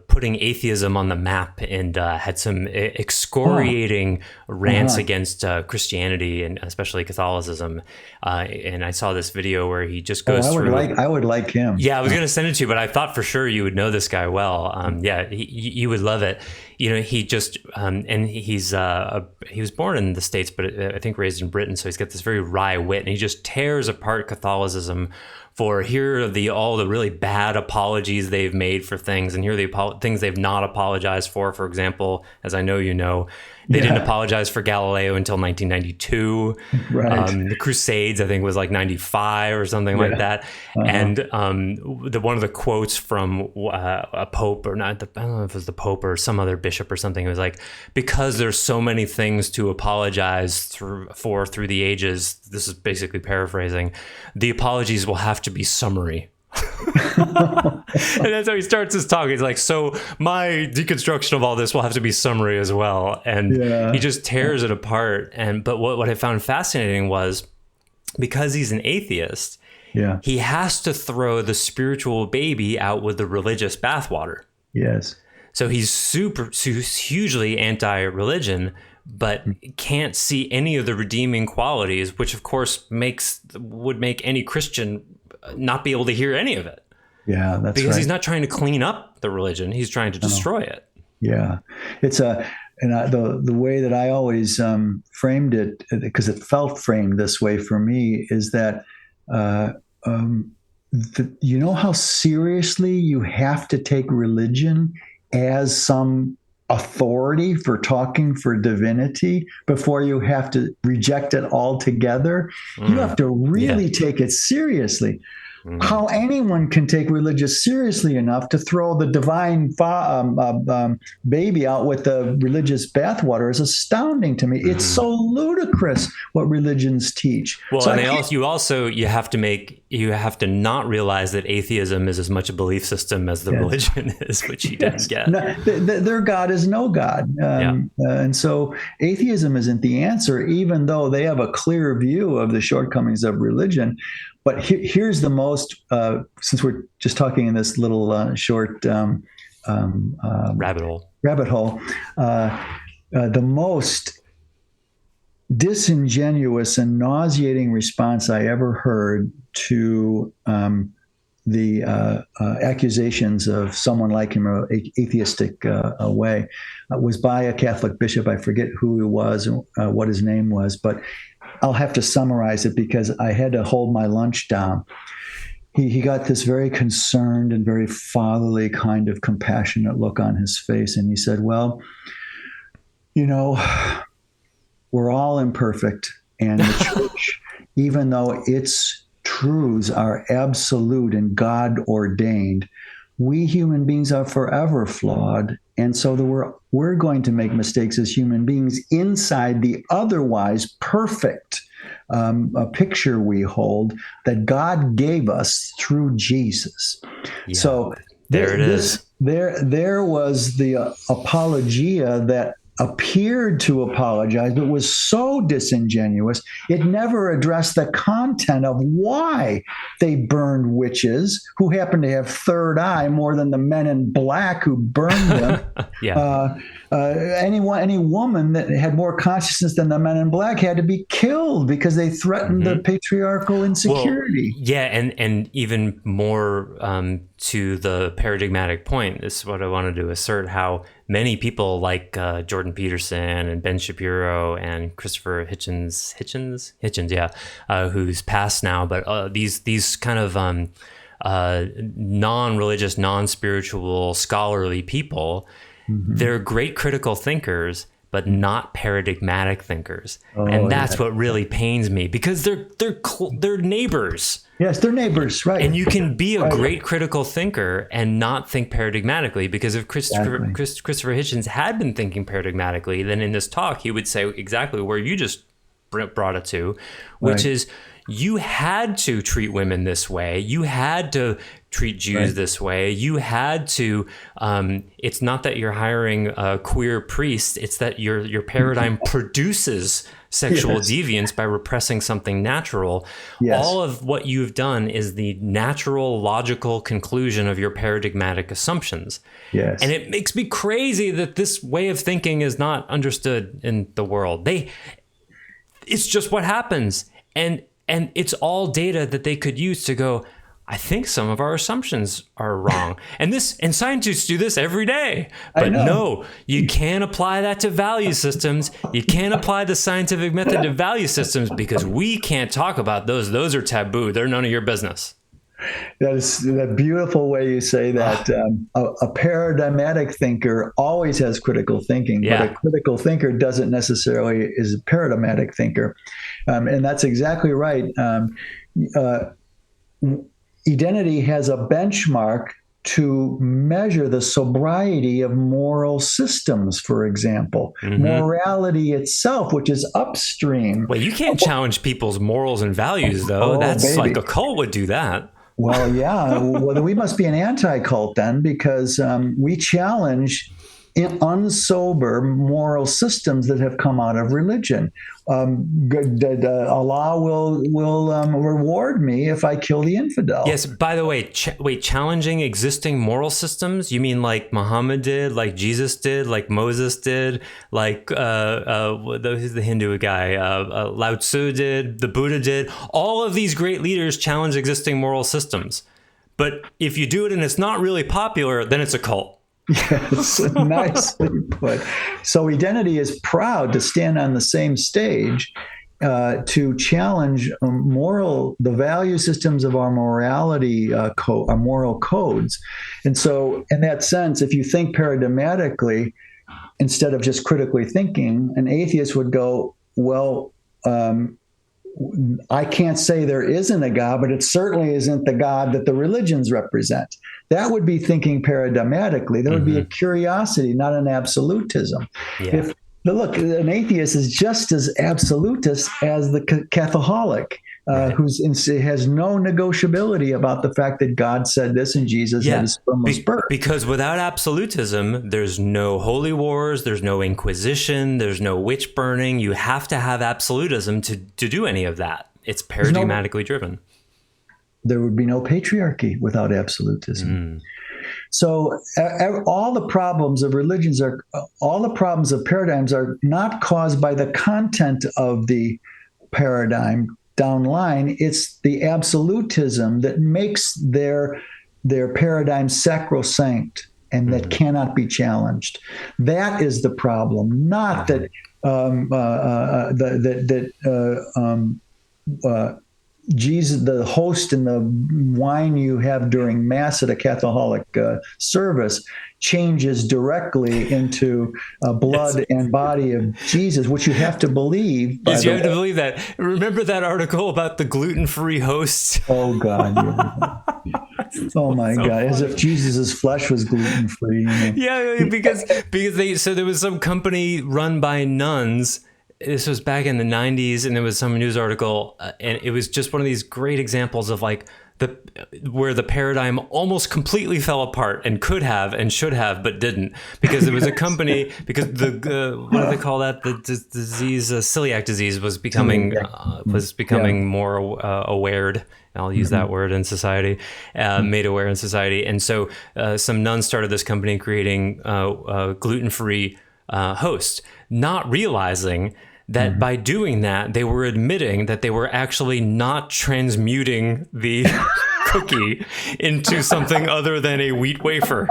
putting atheism on the map, and had some excoriating rants against Christianity and especially Catholicism. And I saw this video where he just goes through. I would like him. Yeah, I was going to send it to you, but I thought for sure you would know this guy well. You would love it. He just and he was born in the States, but I think raised in Britain, so he's got this very wry wit, and he just tears apart Catholicism. For here are all the really bad apologies they've made for things, and here are the things they've not apologized for. For example, as I know you know, they didn't apologize for Galileo until 1992. Right. The Crusades, I think, was like 95 or something like that. And one of the quotes from a pope, or not, I don't know if it was the pope or some other bishop or something, it was like, because there's so many things to apologize for through the ages, this is basically paraphrasing, the apologies will have to be summary. And that's how he starts his talk. He's like, so my deconstruction of all this will have to be summary as well. And he just tears it apart. But what I found fascinating was, because he's an atheist, Yeah. he has to throw the spiritual baby out with the religious bathwater. Yes. So he's hugely anti-religion, but can't see any of the redeeming qualities, which of course would make any Christian not be able to hear any of it. Yeah, that's because right. he's not trying to clean up the religion; he's trying to destroy it. Yeah, it's the way that I always framed it, because it felt framed this way for me, is that you know how seriously you have to take religion as some authority for talking for divinity before you have to reject it altogether. You have to really take it seriously. How anyone can take religious seriously enough to throw the divine baby out with the religious bathwater is astounding to me. It's so ludicrous what religions teach. Well, so and you have to not realize that atheism is as much a belief system as the religion is, which you didn't get. No, their God is no God. And so atheism isn't the answer, even though they have a clear view of the shortcomings of religion. But here's the most, since we're just talking in this little short rabbit hole, the most disingenuous and nauseating response I ever heard to the accusations of someone like him, an atheistic way, was by a Catholic bishop. I forget who he was, what his name was, but I'll have to summarize it because I had to hold my lunch down. He got this very concerned and very fatherly kind of compassionate look on his face. And he said, well, you know, we're all imperfect. And the church, even though its truths are absolute and God ordained, we human beings are forever flawed. And so we're going to make mistakes as human beings inside the otherwise perfect a picture we hold that God gave us through Jesus. Yeah, so there it is. There was the apologia that appeared to apologize, but was so disingenuous. It never addressed the content of why they burned witches who happened to have third eye more than the men in black who burned them. Any woman that had more consciousness than the men in black had to be killed because they threatened the patriarchal insecurity. Well, and even more to the paradigmatic point, this is what I wanted to assert, how many people like Jordan Peterson and Ben Shapiro and Christopher Hitchens, who's passed now, but these kind of non-religious, non-spiritual, scholarly people, they're great critical thinkers, but not paradigmatic thinkers. And that's what really pains me, because they're neighbors. Yes, they're neighbors, right. And you can be a great critical thinker and not think paradigmatically, because if Christopher Hitchens had been thinking paradigmatically, then in this talk, he would say exactly where you just brought it to, which is you had to treat women this way. You had to treat Jews this way. You had to, it's not that you're hiring a queer priest, it's that your paradigm produces sexual deviance by repressing something natural. All of what you've done is the natural, logical conclusion of your paradigmatic assumptions. And it makes me crazy that this way of thinking is not understood in the world. It's just what happens. And it's all data that they could use to go, I think some of our assumptions are wrong. And scientists do this every day. But no, you can't apply that to value systems. You can't apply the scientific method to value systems because we can't talk about those. Those are taboo. They're none of your business. That is that beautiful way you say that. A paradigmatic thinker always has critical thinking, but a critical thinker doesn't necessarily is a paradigmatic thinker. And that's exactly right. Identity has a benchmark to measure the sobriety of moral systems, for example. Morality itself, which is upstream. Well, you can't challenge people's morals and values, though. That's like a cult would do that. Well, yeah. Well, we must be an anti-cult then, because we challenge unsober moral systems that have come out of religion. Allah will reward me if I kill the infidel. Yes. By the way, challenging existing moral systems? You mean like Muhammad did, like Jesus did, like Moses did, like who's the Hindu guy? Lao Tzu did, the Buddha did. All of these great leaders challenge existing moral systems. But if you do it and it's not really popular, then it's a cult. Yes, nicely put. So identity is proud to stand on the same stage to challenge the value systems of our morality, our moral codes. And so in that sense, if you think paradigmatically, instead of just critically thinking, an atheist would go, well, I can't say there isn't a God, but it certainly isn't the God that the religions represent. That would be thinking paradigmatically. There would be a curiosity, not an absolutism. Yeah. Look, an atheist is just as absolutist as the Catholic, who has no negotiability about the fact that God said this and Jesus had his spermless birth. Because without absolutism, there's no holy wars, there's no inquisition, there's no witch burning. You have to have absolutism to do any of that. It's paradigmatically driven. There would be no patriarchy without absolutism. So all the problems of religions all the problems of paradigms are not caused by the content of the paradigm downline. It's the absolutism that makes their paradigm sacrosanct and that cannot be challenged. That is the problem, not that Jesus, the host and the wine you have during Mass at a Catholic service changes directly into blood and body of Jesus, which you have to believe. Yes, you have to believe that. Remember that article about the gluten-free hosts? Oh, God. Yeah. Oh, my God. Funny. As if Jesus' flesh was gluten-free. You know? Yeah, because there was some company run by nuns. This was back in the 90s, and there was some news article, and it was just one of these great examples of like where the paradigm almost completely fell apart and could have and should have, but didn't, because there was a company, because what do they call that? The disease, celiac disease was becoming more aware. I'll use that word in society, made aware in society. And so some nuns started this company creating gluten-free hosts, not realizing that by doing that, they were admitting that they were actually not transmuting the cookie into something other than a wheat wafer.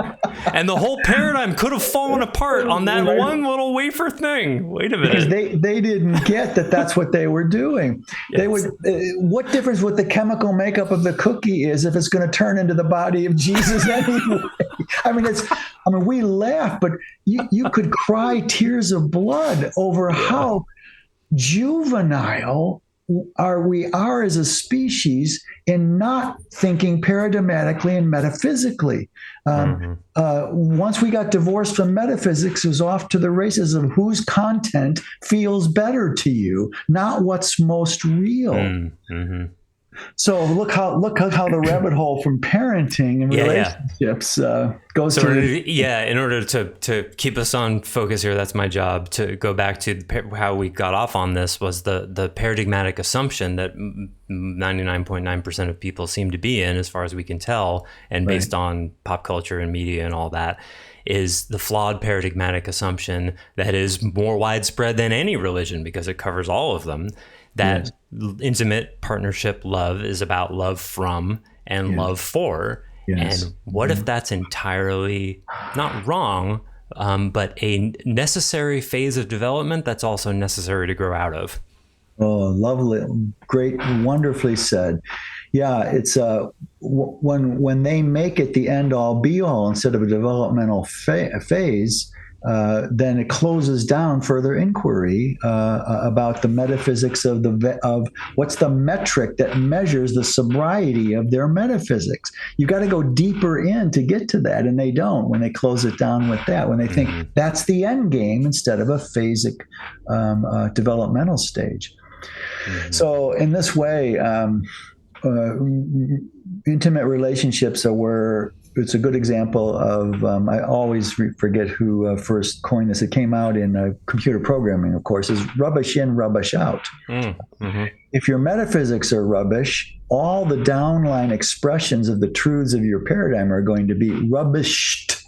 And the whole paradigm could have fallen apart on that one little wafer thing. Wait a minute. Because they didn't get that that's what they were doing. Yes. They would. What difference what the chemical makeup of the cookie is if it's going to turn into the body of Jesus anyway? I mean, we laugh, but you could cry tears of blood over how juvenile we are as a species in not thinking paradigmatically and metaphysically. Once we got divorced from metaphysics, it was off to the races of whose content feels better to you, not what's most real. So look how the rabbit hole from parenting and relationships goes. So in order to keep us on focus here, that's my job to go back to how we got off on this was the paradigmatic assumption that 99.9% of people seem to be in, as far as we can tell, and based on pop culture and media and all that, is the flawed paradigmatic assumption that is more widespread than any religion because it covers all of them. That intimate partnership love is about love from and love for. Yes. And what if that's entirely not wrong, but a necessary phase of development that's also necessary to grow out of? Oh, lovely. Great. Wonderfully said. Yeah, it's when they make it the end all be all instead of a developmental phase, then it closes down further inquiry about the metaphysics of what's the metric that measures the sobriety of their metaphysics. You got to go deeper in to get to that, and they don't when they close it down with that. When they think that's the end game instead of a phasic developmental stage. So in this way, intimate relationships are where it's a good example of, I always forget who first coined this. It came out in computer programming, of course, is rubbish in, rubbish out. Mm-hmm. If your metaphysics are rubbish, all the downline expressions of the truths of your paradigm are going to be rubbished.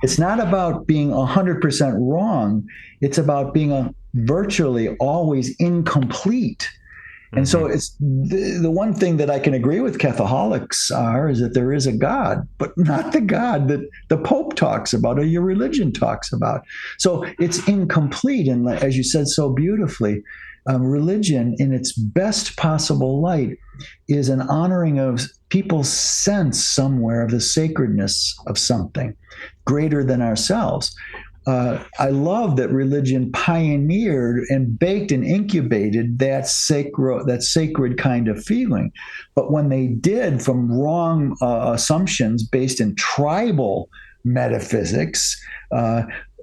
It's not about being 100% wrong. It's about being virtually always incomplete. And so it's the one thing that I can agree with Catholics is that there is a God, but not the God that the Pope talks about or your religion talks about. So it's incomplete. And as you said so beautifully, religion in its best possible light is an honoring of people's sense somewhere of the sacredness of something greater than ourselves. I love that religion pioneered and baked and incubated that sacred kind of feeling. But when they did from wrong assumptions based in tribal metaphysics,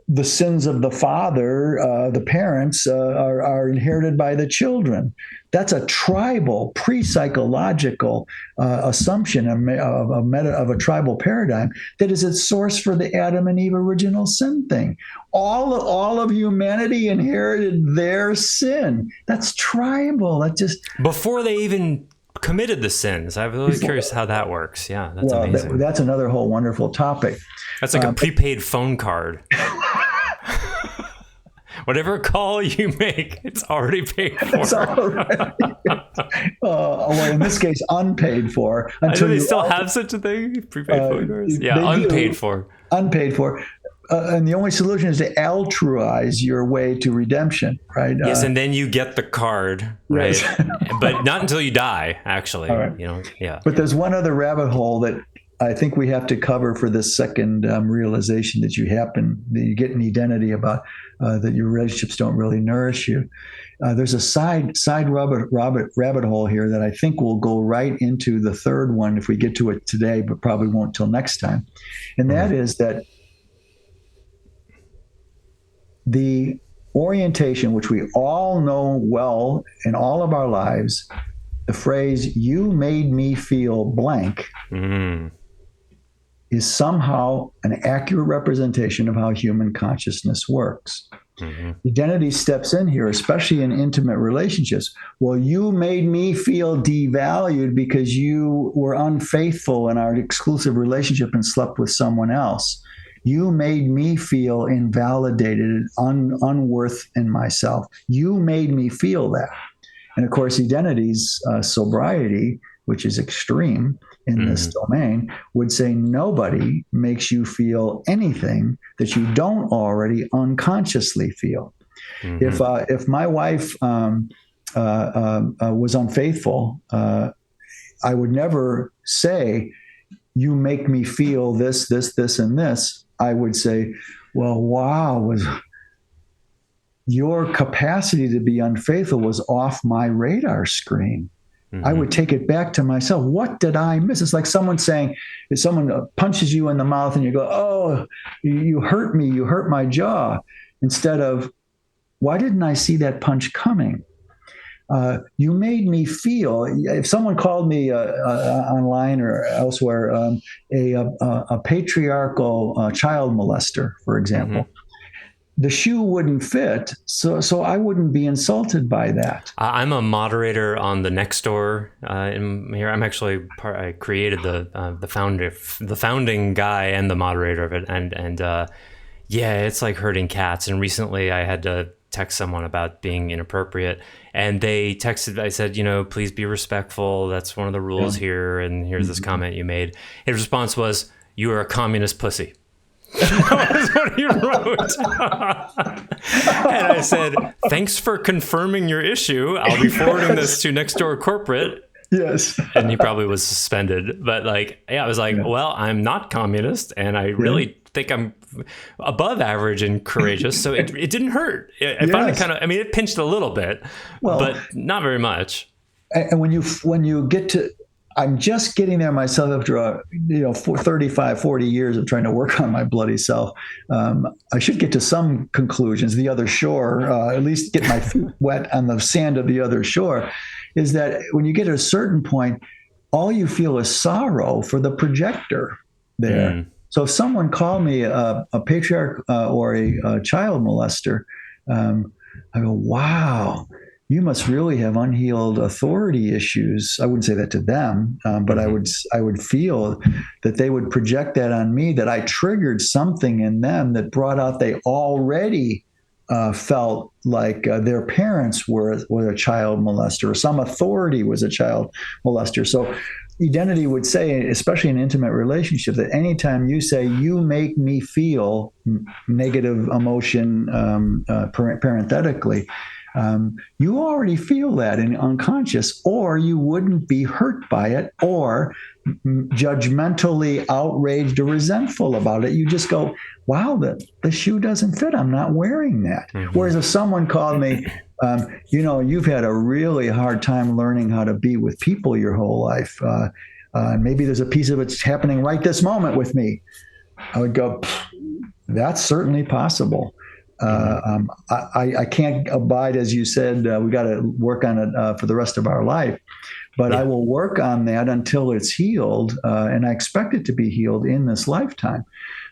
the sins of the father, the parents, are inherited by the children. That's a tribal, pre-psychological assumption of a tribal paradigm that is its source for the Adam and Eve original sin thing. All of humanity inherited their sin. That's tribal. That just before they even committed the sins. I'm really curious how that works. Yeah, that's amazing. That's another whole wonderful topic. That's like a prepaid phone card. Whatever call you make, it's already paid for. It's already. Well, in this case, unpaid for. Do they still have such a thing? Prepaid phone cards? Yeah, unpaid for. Unpaid for. And the only solution is to altruize your way to redemption, right? Yes, and then you get the card, right? Yes. But not until you die, actually. All right. Yeah. But there's one other rabbit hole that I think we have to cover for this second realization that you get an identity about that your relationships don't really nourish you. There's a side rabbit hole here that I think will go right into the third one if we get to it today, but probably won't till next time. And that is that the orientation, which we all know well in all of our lives, the phrase, "you made me feel blank," is somehow an accurate representation of how human consciousness works. Identity steps in here, especially in intimate relationships. Well, you made me feel devalued because you were unfaithful in our exclusive relationship and slept with someone else. You made me feel invalidated and unworth in myself. You made me feel that. And of course, identity's sobriety, which is extreme in this domain, would say nobody makes you feel anything that you don't already unconsciously feel. If my wife was unfaithful, I would never say, "You make me feel this, and this." I would say, "Well, wow, your capacity to be unfaithful was off my radar screen." I would take it back to myself. What did I miss? It's like someone saying, if someone punches you in the mouth and you go, "Oh, you hurt me, you hurt my jaw," instead of, "Why didn't I see that punch coming?" You made me feel. If someone called me online or elsewhere a patriarchal child molester, for example, the shoe wouldn't fit, so I wouldn't be insulted by that. I'm a moderator on the Nextdoor in here. I'm actually I created the founding guy and the moderator of it, and yeah, it's like herding cats. And recently, I had to text someone about being inappropriate, and they texted. I said, "Please be respectful. That's one of the rules here." And here's this comment you made. His response was, "You are a communist pussy." That was what he wrote. And I said, "Thanks for confirming your issue. I'll be forwarding this to Nextdoor corporate." Yes. And he probably was suspended. But I was like, well, I'm not communist, and I really think I'm above average and courageous. So it didn't hurt. I found it it pinched a little bit, but not very much. And when you get to, I'm just getting there myself after 35, 40 years of trying to work on my bloody self. I should get to some conclusions. The other shore, at least get my feet wet on the sand of the other shore, is that when you get to a certain point, all you feel is sorrow for the projector. there. So if someone called me a patriarch or a child molester, I go, wow, you must really have unhealed authority issues. I wouldn't say that to them, but I would feel that they would project that on me, that I triggered something in them that brought out they already felt like their parents were a child molester, or some authority was a child molester. So identity would say, especially in an intimate relationship, that anytime you say, you make me feel negative emotion, parenthetically, you already feel that in unconscious, or you wouldn't be hurt by it or judgmentally outraged or resentful about it. You just go, wow, the shoe doesn't fit. I'm not wearing that. Whereas if someone called me, you've had a really hard time learning how to be with people your whole life. Maybe there's a piece of it's happening right this moment with me. I would go, that's certainly possible. I can't abide, as you said, we got to work on it for the rest of our life. But I will work on that until it's healed, and I expect it to be healed in this lifetime.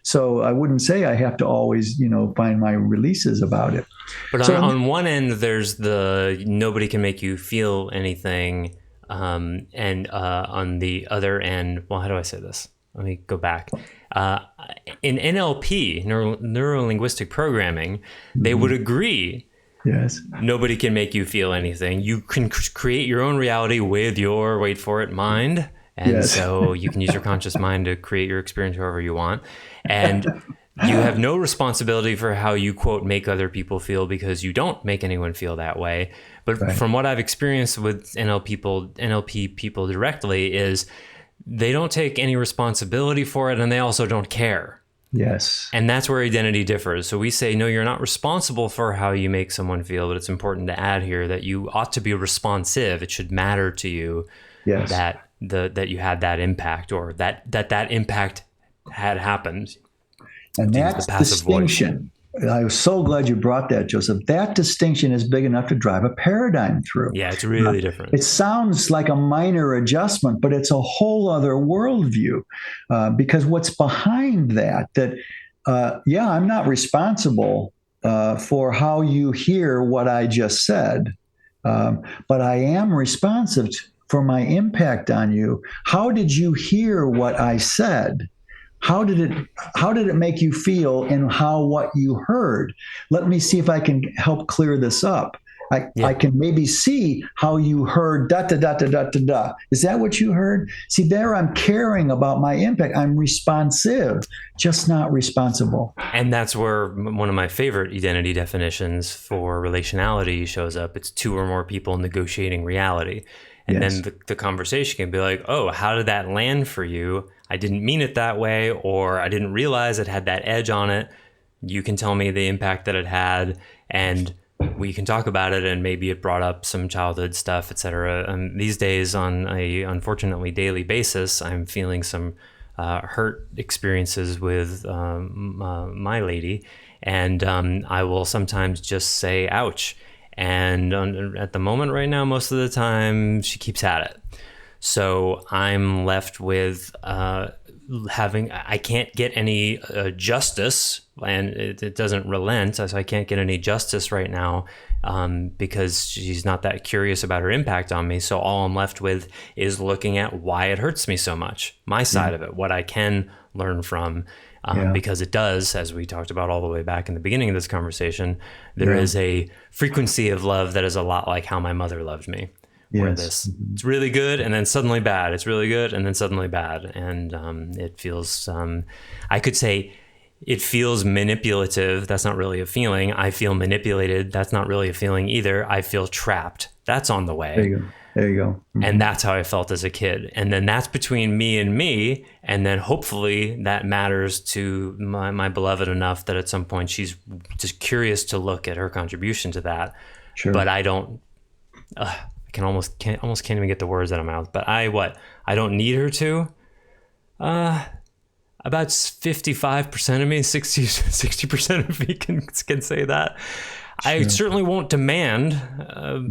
So I wouldn't say I have to always, find my releases about it. But on one end, there's the nobody can make you feel anything, and on the other end, well, how do I say this? Let me go back. In NLP, neuro-linguistic programming, they would agree. Yes. Nobody can make you feel anything. You can create your own reality with your, wait for it, mind. And so you can use your conscious mind to create your experience however you want. And you have no responsibility for how you, quote, make other people feel, because you don't make anyone feel that way. But from what I've experienced with NLP people directly is they don't take any responsibility for it, and they also don't care. Yes. And that's where identity differs. So we say, no, you're not responsible for how you make someone feel, but it's important to add here that you ought to be responsive. It should matter to you that you had that impact, or that impact had happened. And that's the distinction. I was so glad you brought that, Joseph. That distinction is big enough to drive a paradigm through. Yeah, it's really different. It sounds like a minor adjustment, but it's a whole other worldview, because what's behind that, I'm not responsible for how you hear what I just said, but I am responsive for my impact on you. How did you hear what I said? How did it make you feel, and what you heard? Let me see if I can help clear this up. I can maybe see how you heard da da da da da da da. Is that what you heard? See, there I'm caring about my impact. I'm responsive, just not responsible. And that's where one of my favorite identity definitions for relationality shows up. It's two or more people negotiating reality. And then the conversation can be like, oh, how did that land for you? I didn't mean it that way, or I didn't realize it had that edge on it. You can tell me the impact that it had, and we can talk about it, and maybe it brought up some childhood stuff, etc. And these days, on a unfortunately daily basis, I'm feeling some hurt experiences with my lady, and I will sometimes just say, ouch. And at the moment right now, most of the time, she keeps at it. So I'm left with I can't get any justice, and it doesn't relent. So I can't get any justice right now because she's not that curious about her impact on me. So all I'm left with is looking at why it hurts me so much, my side of it, what I can learn from. Because it does, as we talked about all the way back in the beginning of this conversation, there is a frequency of love that is a lot like how my mother loved me. Where it's really good and then suddenly bad. It's really good and then suddenly bad. And it feels, I could say it feels manipulative. That's not really a feeling. I feel manipulated. That's not really a feeling either. I feel trapped. That's on the way. There you go. Mm-hmm. And that's how I felt as a kid. And then that's between me and me. And then hopefully that matters to my beloved enough that at some point she's just curious to look at her contribution to that. Sure. But I don't, I almost can't even get the words out of my mouth. But I don't need her to. About 55% of me, 60% of me can say that. Sure. I certainly won't demand,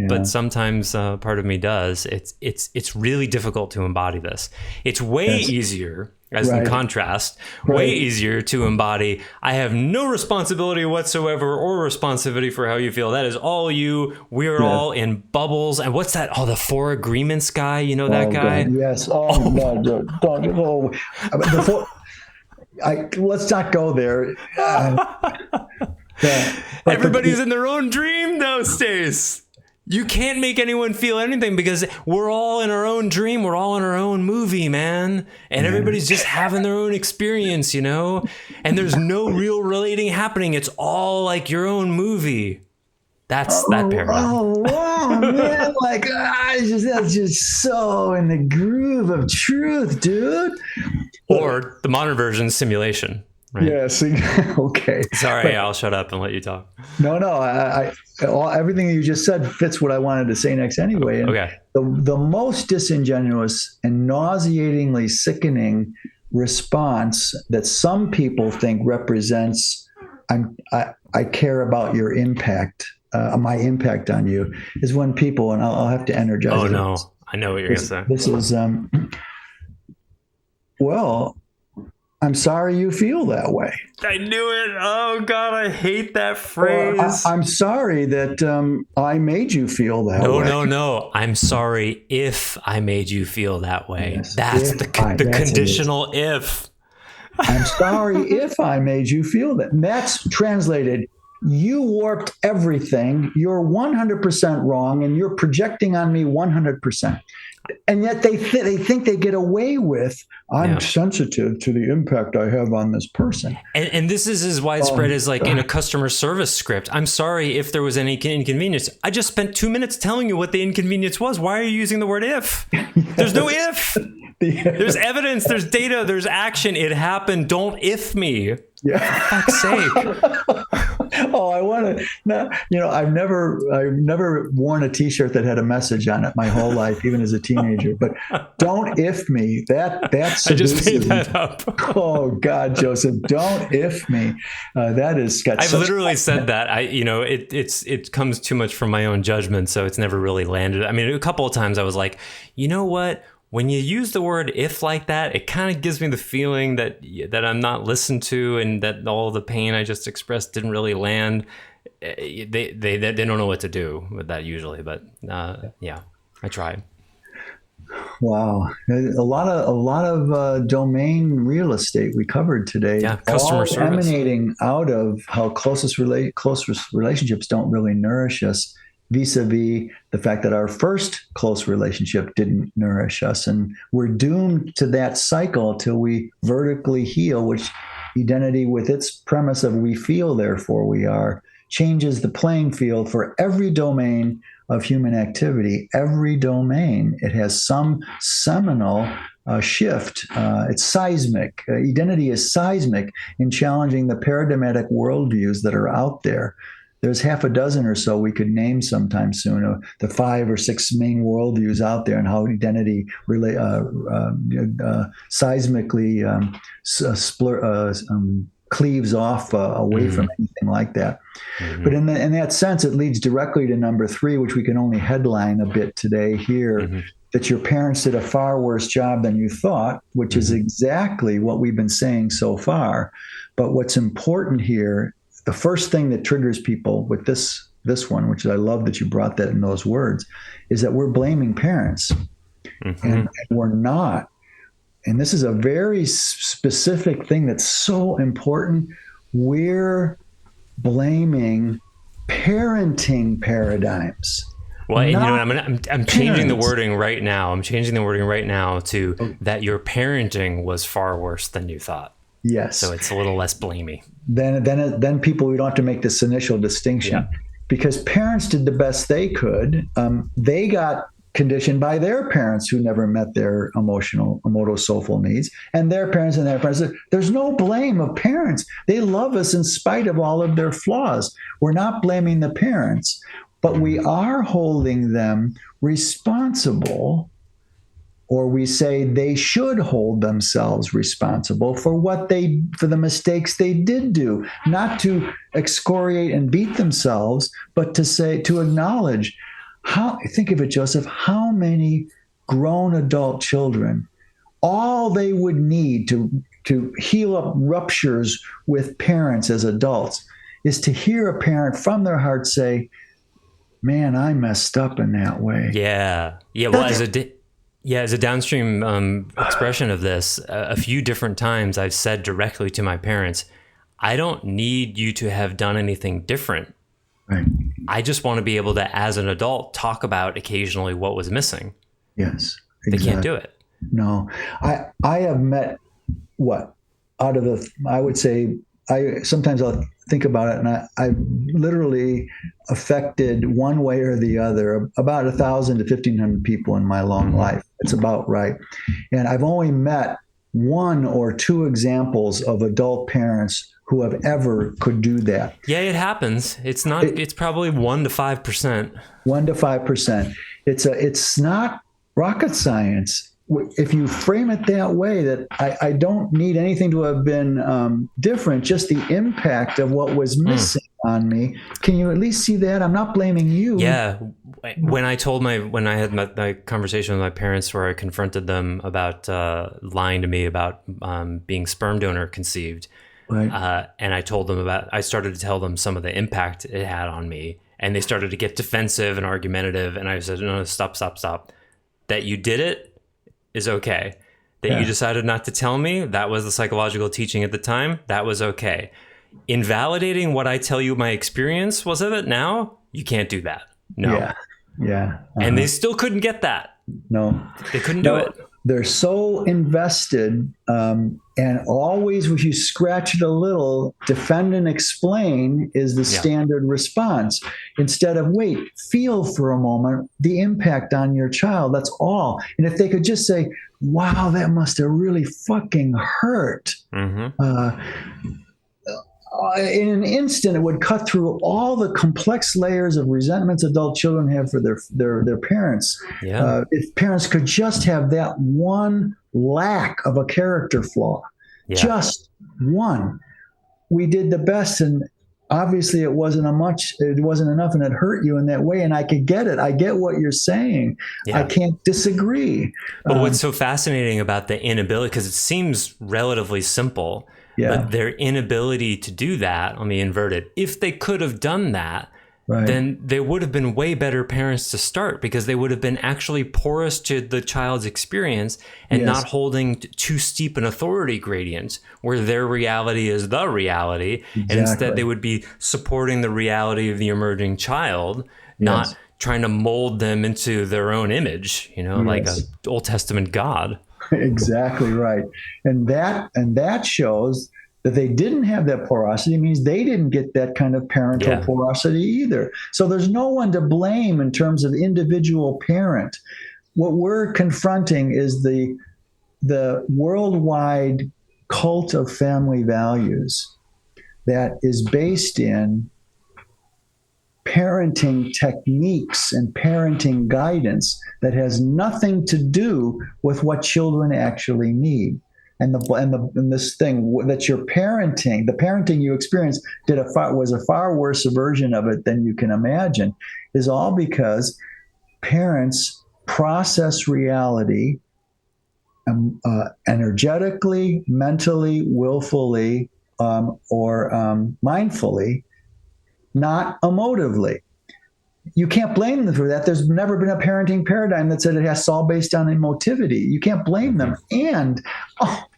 but sometimes part of me does. It's really difficult to embody this. It's way easier. as in contrast, way easier to embody. I have no responsibility whatsoever or responsibility for how you feel. That is all you. We're all in bubbles. And what's that? Oh, the Four Agreements guy. You know that guy? God, yes. No, don't. Let's not go there. Everybody's in their own dream though, Stace. You can't make anyone feel anything because we're all in our own dream. We're all in our own movie, man. And everybody's just having their own experience, and there's no real relating happening. It's all like your own movie. That's that paradigm. Wow, man. That's just so in the groove of truth, dude. Or the modern version, simulation. Right? Yes. Okay. Sorry, I'll shut up and let you talk. No. Everything you just said fits what I wanted to say next anyway. And okay. The most disingenuous and nauseatingly sickening response that some people think represents I care about your impact, my impact on you, is when people, and I'll have to energize. Oh no, I know what you're going to say. This is well, I'm sorry you feel that way. I knew it. Oh, God, I hate that phrase. I'm sorry that I made you feel that way. No. I'm sorry if I made you feel that way. Yes, that's the conditional if. I'm sorry if I made you feel that. And that's translated, you warped everything. You're 100% wrong, and you're projecting on me 100%. And yet they think they get away with, I'm sensitive to the impact I have on this person. And this is as widespread as like in a customer service script. I'm sorry if there was any inconvenience. I just spent 2 minutes telling you what the inconvenience was. Why are you using the word if? There's no if. There's evidence, there's data, there's action. It happened. Don't if me. Yeah. For fuck's sake. I want to. I've never worn a T-shirt that had a message on it my whole life, even as a teenager. But don't if me. That's I just made that up. Oh God, Joseph, don't if me. That is. I've literally said that. It comes too much from my own judgment, so it's never really landed. I mean, a couple of times I was like, you know what? When you use the word if like that, it kind of gives me the feeling that I'm not listened to and that all the pain I just expressed didn't really land. They don't know what to do with that usually, but I tried. Wow, a lot of domain real estate we covered today. Yeah, customer service emanating out of how closest relationships don't really nourish us, vis-a-vis the fact that our first close relationship didn't nourish us. And we're doomed to that cycle till we vertically heal, which identity, with its premise of we feel, therefore we are, changes the playing field for every domain of human activity. Every domain, it has some seminal shift. It's seismic. Identity is seismic in challenging the paradigmatic worldviews that are out there. There's half a dozen or so we could name sometime soon, the 5 or 6 main worldviews out there, and how identity seismically cleaves off away from anything like that. Mm-hmm. But in that sense, it leads directly to number 3, which we can only headline a bit today here, mm-hmm. that your parents did a far worse job than you thought, which mm-hmm. is exactly what we've been saying so far. But what's important here, the first thing that triggers people with this one, which I love that you brought that in those words, is that we're blaming parents. Mm-hmm. And we're not. And this is a very specific thing that's so important. We're blaming parenting paradigms. Well, I'm changing the wording right now. I'm changing the wording right now to that your parenting was far worse than you thought. Yes. So it's a little less blamey. Then people, we don't have to make this initial distinction, because parents did the best they could. They got conditioned by their parents who never met their emoto-soulful needs, and their parents. There's no blame of parents. They love us in spite of all of their flaws. We're not blaming the parents, but we are holding them responsible, or we say they should hold themselves responsible for for the mistakes they did do, not to excoriate and beat themselves, but to acknowledge. Think of it, Joseph, how many grown adult children all they would need to heal up ruptures with parents as adults is to hear a parent from their heart say, man, I messed up in that way. Yeah. Well, as a downstream expression of this, a few different times I've said directly to my parents, I don't need you to have done anything different. Right. I just want to be able to, as an adult, talk about occasionally what was missing. Yes. Exactly. They can't do it. No. I have met I would say, sometimes I'll think about it, and I literally affected one way or the other about 1,000 to 1,500 people in my long life. It's about right. And I've only met one or two examples of adult parents who have ever could do that. Yeah, it happens. It's not. It's probably 1 to 5%. 1 to 5%. It's not rocket science. If you frame it that way, that I don't need anything to have been different, just the impact of what was missing on me. Can you at least see that? I'm not blaming you. Yeah. When I had my conversation with my parents where I confronted them about lying to me about being sperm donor conceived, right. And I started to tell them some of the impact it had on me, and they started to get defensive and argumentative, and I said, no, stop. That you did it is okay. That you decided not to tell me, that was the psychological teaching at the time, that was okay. Invalidating what I tell you my experience was of it now, you can't do that. No. Yeah. And they still couldn't get that. No. They couldn't do it. They're so invested, and always, if you scratch it a little, defend and explain is the standard response. Instead of, wait, feel for a moment the impact on your child. That's all. And if they could just say, wow, that must have really fucking hurt. In an instant, it would cut through all the complex layers of resentments adult children have for their parents. Yeah. If parents could just have that one lack of a character flaw, just one. We did the best, and obviously it wasn't enough, and it hurt you in that way. And I could get it. I get what you're saying. Yeah. I can't disagree. But what's so fascinating about the inability, because it seems relatively simple, but their inability to do that, let me invert it, if they could have done that, then they would have been way better parents to start, because they would have been actually porous to the child's experience and not holding too steep an authority gradient where their reality is the reality. Exactly. And instead they would be supporting the reality of the emerging child, not trying to mold them into their own image, like an Old Testament God. Exactly right. And that shows that they didn't have that porosity. It means they didn't get that kind of parental porosity either. So there's no one to blame in terms of individual parent. What we're confronting is the worldwide cult of family values that is based in parenting techniques and parenting guidance that has nothing to do with what children actually need. And this thing that you're parenting, the parenting you experienced was a far worse version of it than you can imagine, is all because parents process reality energetically, mentally, willfully, or mindfully, not emotively. You can't blame them for that. There's never been a parenting paradigm that said it has all based on emotivity. You can't blame them. And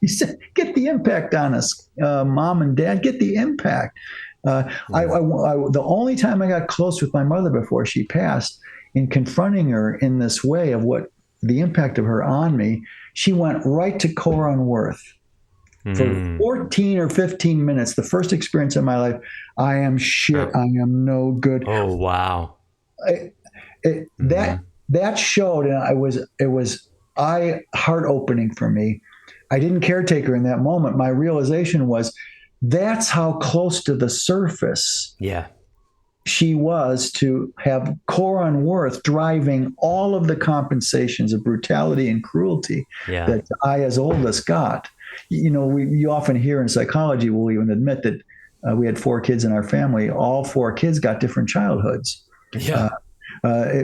he said, get the impact on us, mom and dad. Get the impact. The only time I got close with my mother before she passed, in confronting her in this way of what the impact of her on me, she went right to core unworth. For 14 or 15 minutes, the first experience in my life, I am shit. I am no good. Oh, wow. That showed, and it was heart opening for me. I didn't caretake in that moment. My realization was that's how close to the surface she was to have core unworth driving all of the compensations of brutality and cruelty that I, as oldest, got. You often hear in psychology, we'll even admit that we had 4 kids in our family. All 4 kids got different childhoods. Yeah.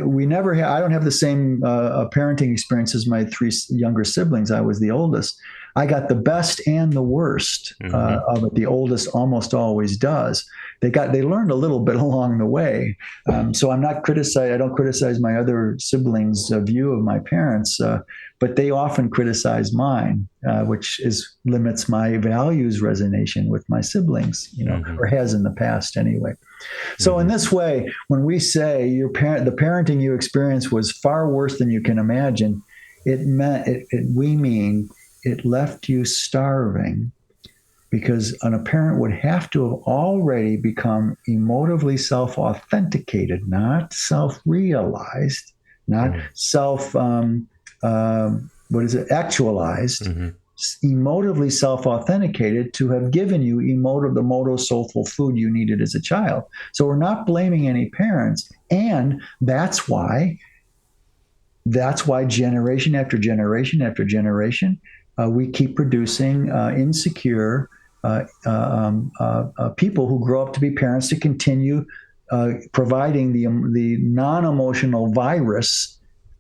We never I don't have the same parenting experience as my three younger siblings. I was the oldest. I got the best and the worst of it. The oldest almost always does. They learned a little bit along the way. So I'm not I don't criticize my other siblings' view of my parents, but they often criticize mine, which limits my values resonation with my siblings, or has in the past anyway. So in this way, when we say the parenting you experienced was far worse than you can imagine, we mean it left you starving, because a parent would have to have already become emotively self-authenticated, not self-realized, not actualized, emotively self-authenticated to have given you the emotive soulful food you needed as a child. So we're not blaming any parents, and that's why generation after generation after generation, we keep producing insecure people who grow up to be parents to continue providing the non-emotional virus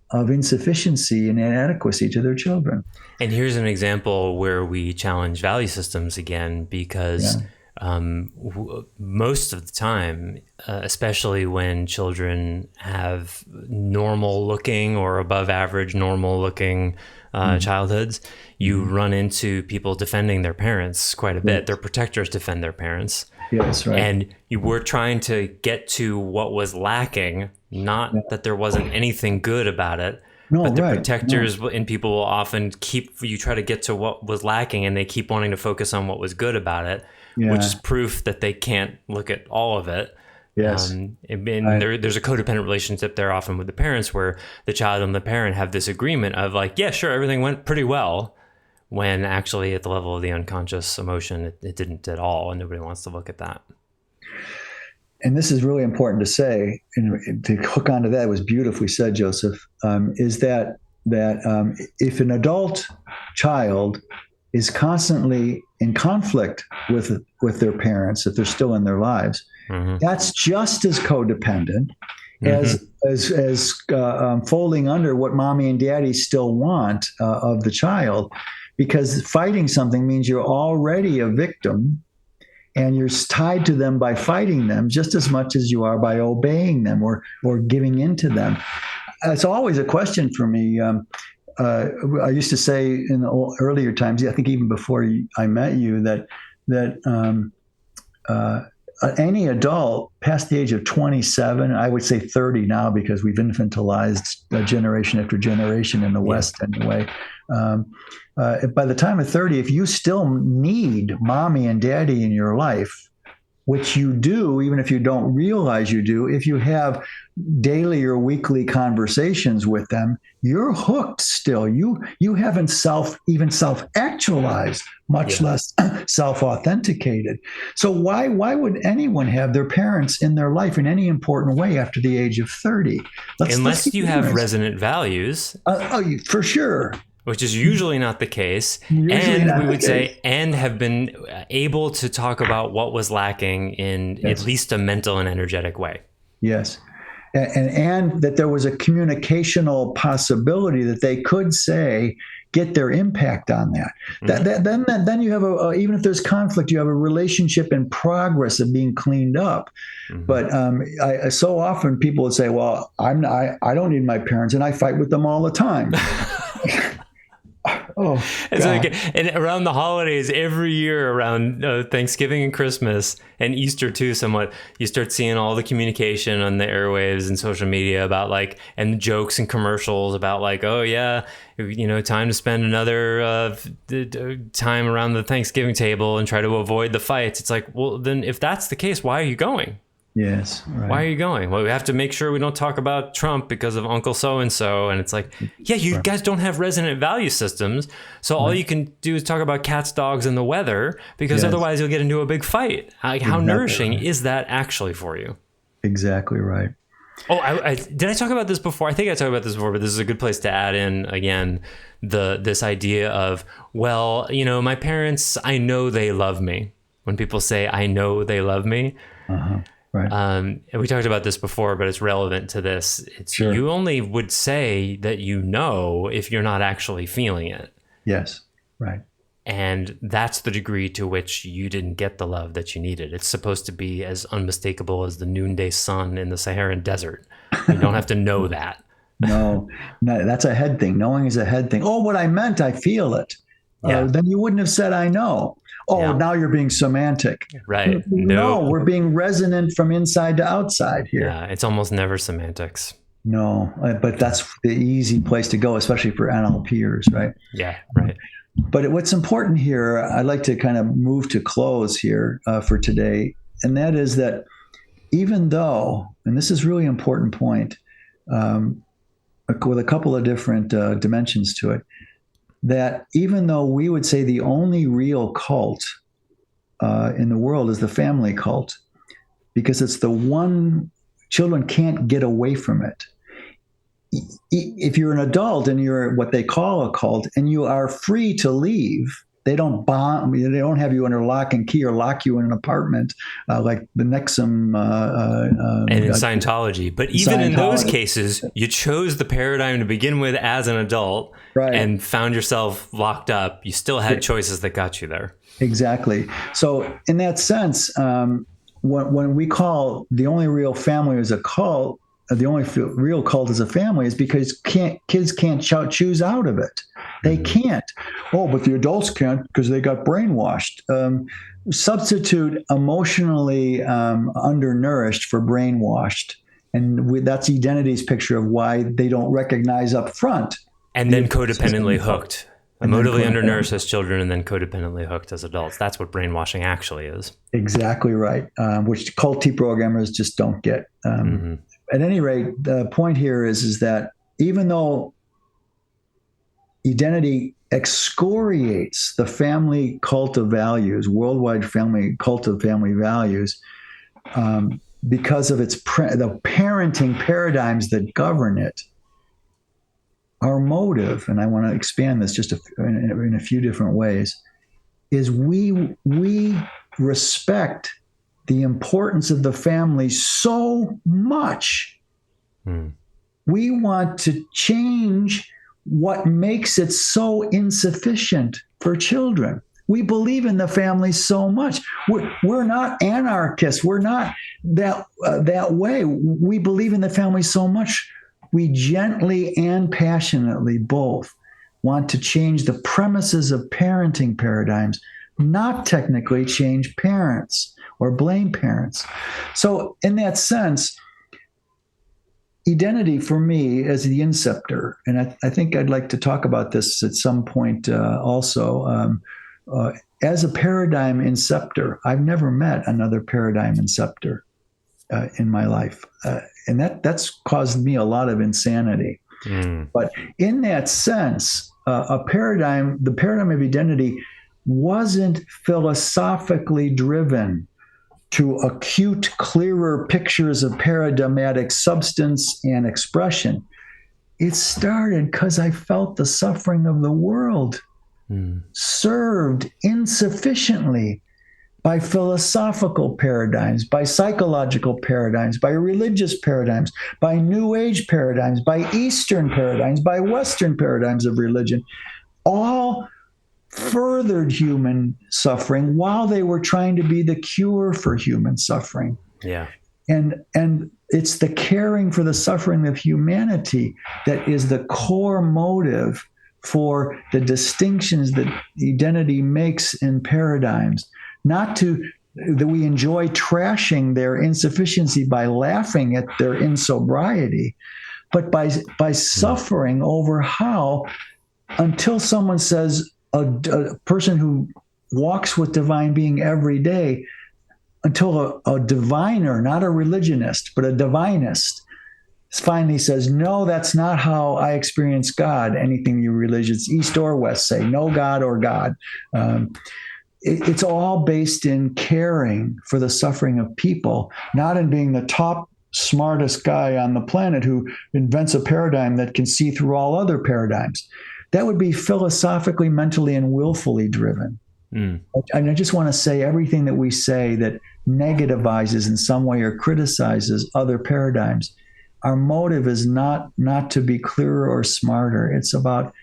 of insufficiency and inadequacy to their children. And here's an example where we challenge value systems again, because most of the time, especially when children have normal looking or above average normal looking childhoods, you run into people defending their parents quite a bit. Their protectors defend their parents. Yes, right. And you were trying to get to what was lacking, not that there wasn't anything good about it. No, but the protectors and people will often you try to get to what was lacking, and they keep wanting to focus on what was good about it, which is proof that they can't look at all of it. Yes. There's a codependent relationship there often with the parents, where the child and the parent have this agreement of like, yeah, sure, everything went pretty well, when actually at the level of the unconscious emotion, it didn't at all, and nobody wants to look at that. And this is really important to say, and to hook onto that, was beautifully said, Joseph, is that if an adult child is constantly in conflict with their parents, if they're still in their lives, that's just as codependent as folding under what mommy and daddy still want of the child, because fighting something means you're already a victim, and you're tied to them by fighting them just as much as you are by obeying them or giving in to them. It's always a question for me. I used to say in the earlier times, I think even before I met you, that any adult past the age of 27, I would say 30 now, because we've infantilized generation after generation in the West anyway. By the time of 30, if you still need mommy and daddy in your life, which you do, even if you don't realize you do, if you have daily or weekly conversations with them, you're hooked still. You haven't self-actualized, much less self-authenticated. So why would anyone have their parents in their life in any important way after the age of 30? Unless you have resonant values. For sure. Which is usually not the case. And we would say, and have been able to talk about what was lacking in at least a mental and energetic way. Yes. And that there was a communicational possibility that they could say, get their impact on that. Then you have even if there's conflict, you have a relationship in progress of being cleaned up. But so often people would say, well, I don't need my parents, and I fight with them all the time. It's like, and around the holidays every year, around Thanksgiving and Christmas and Easter too, somewhat, you start seeing all the communication on the airwaves and social media about and jokes and commercials about oh yeah, time to spend another time around the Thanksgiving table and try to avoid the fights. It's like, well, then if that's the case, why are you going? Yes. Right. Why are you going? Well, we have to make sure we don't talk about Trump because of Uncle so-and-so. And it's like, yeah, you guys don't have resonant value systems. So all you can do is talk about cats, dogs, and the weather, because otherwise you'll get into a big fight. How nourishing is that actually for you? Exactly right. Oh, did I talk about this before? I think I talked about this before, but this is a good place to add in again, this idea of, well, my parents, I know they love me. When people say, I know they love me, Right. And we talked about this before, but it's relevant to this. It's Sure. You only would say that you know if you're not actually feeling it. Yes. Right. And that's the degree to which you didn't get the love that you needed. It's supposed to be as unmistakable as the noonday sun in the Saharan desert. You don't have to know that. No, that's a head thing. Knowing is a head thing. Oh, what I meant, I feel it. Yeah. Then you wouldn't have said, I know. Oh, Yeah. now you're being semantic. Right. No, we're being resonant from inside to outside here. Yeah, it's almost never semantics. No, but that's the easy place to go, especially for NLPers, right? Yeah, right. But what's important here, I'd like to kind of move to close here for today, and that is that even though, and this is really important point, with a couple of different dimensions to it, that even though we would say the only real cult in the world is the family cult, because it's the one children can't get away from it. If you're an adult and you're what they call a cult and you are free to leave, they don't bomb, they don't have you under lock and key or lock you in an apartment like the Nexum. And in Scientology. But even in those cases, you chose the paradigm to begin with as an adult, right, and found yourself locked up. You still had choices that got you there. Exactly. So in that sense, when we call the only real family as a cult, the only real cult is a family, is because kids can't choose out of it. They can't. Oh, but the adults can't because they got brainwashed. Substitute emotionally undernourished for brainwashed. And that's Identity's picture of why they don't recognize up front. And then codependently hooked. Emotively undernourished as children and then codependently hooked as adults. That's what brainwashing actually is. Exactly right, which cult programmers just don't get. At any rate, the point here is that even though Identity excoriates the family cult of values, worldwide family cult of family values, because of the parenting paradigms that govern it, our motive, and I want to expand this just in a few different ways, is we respect the importance of the family so much. We want to change what makes it so insufficient for children. We believe in the family so much. We're not anarchists. We're not that way. We believe in the family so much. We gently and passionately both want to change the premises of parenting paradigms, not technically change parents or blame parents. So in that sense, Identity for me as the inceptor, and I think I'd like to talk about this at some point also, as a paradigm inceptor. I've never met another paradigm inceptor in my life. And that's caused me a lot of insanity. But in that sense, the paradigm of Identity wasn't philosophically driven to acute, clearer pictures of paradigmatic substance and expression. It started because I felt the suffering of the world served insufficiently by philosophical paradigms, by psychological paradigms, by religious paradigms, by New Age paradigms, by Eastern paradigms, by Western paradigms of religion, all furthered human suffering while they were trying to be the cure for human suffering. Yeah. And it's the caring for the suffering of humanity that is the core motive for the distinctions that Identity makes in paradigms. Not that we enjoy trashing their insufficiency by laughing at their insobriety, but by suffering over how, until someone says, a person who walks with divine being every day, until a diviner, not a religionist, but a divinist, finally says, no, that's not how I experience God. Anything you religious, East or West, say, no God or God. It's all based in caring for the suffering of people, not in being the top smartest guy on the planet who invents a paradigm that can see through all other paradigms. That would be philosophically, mentally, and willfully driven. And I just want to say everything that we say, that negativizes in some way or criticizes other paradigms, our motive is not to be clearer or smarter. It's about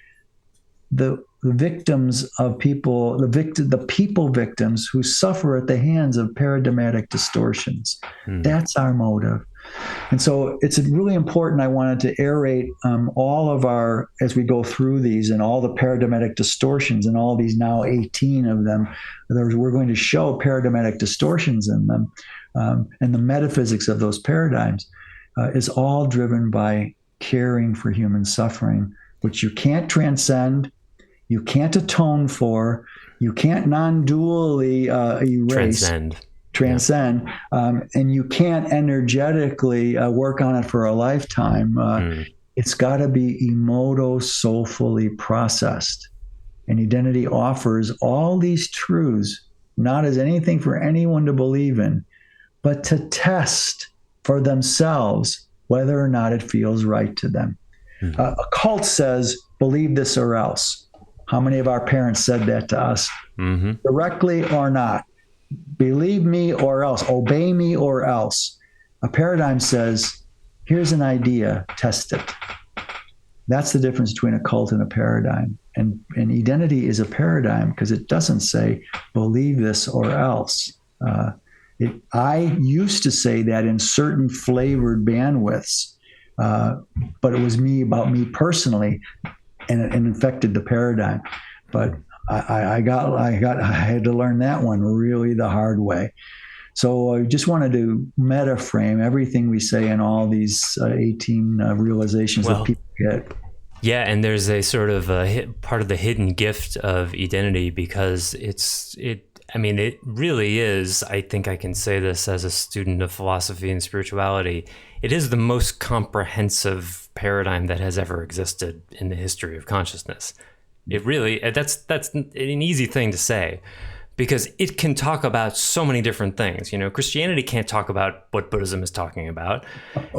the victims of people, the people victims who suffer at the hands of paradigmatic distortions. That's our motive. And so it's really important. I wanted to aerate all of our, as we go through these and all the paradigmatic distortions and all these now 18 of them, we're going to show paradigmatic distortions in them. And the metaphysics of those paradigms is all driven by caring for human suffering, which you can't transcend, you can't atone for, you can't non-dually erase. Transcend, and you can't energetically work on it for a lifetime. It's got to be emoto-soulfully processed. And identity offers all these truths, not as anything for anyone to believe in, but to test for themselves whether or not it feels right to them. A cult says, believe this or else. How many of our parents said that to us, directly or not? Believe me or else, obey me or else. A paradigm says, here's an idea, test it. That's the difference between a cult and a paradigm. And identity is a paradigm because it doesn't say, believe this or else. I used to say that in certain flavored bandwidths, but it was about me personally, and it infected the paradigm. But I had to learn that one really the hard way. So I just wanted to meta frame everything we say in all these 18 realizations that people get. Yeah, and there's a sort of part of the hidden gift of identity because it really is, I think I can say this as a student of philosophy and spirituality, it is the most comprehensive paradigm that has ever existed in the history of consciousness. It really, that's an easy thing to say because it can talk about so many different things. You know, Christianity can't talk about what Buddhism is talking about.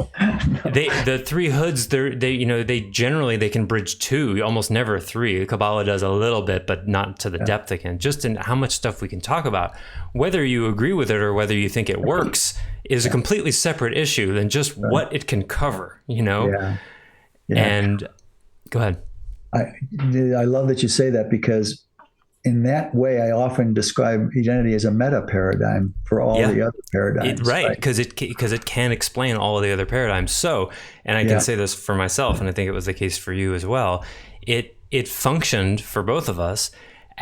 The three hoods, they can bridge two, almost never three. Kabbalah does a little bit, but not to the depth it can. Just in how much stuff we can talk about. Whether you agree with it or whether you think it works is a completely separate issue than just what it can cover, you know? Yeah. And go ahead. I love that you say that because in that way, I often describe identity as a meta paradigm for all the other paradigms. Right, because it can explain all of the other paradigms. So, and I can say this for myself, and I think it was the case for you as well. It functioned for both of us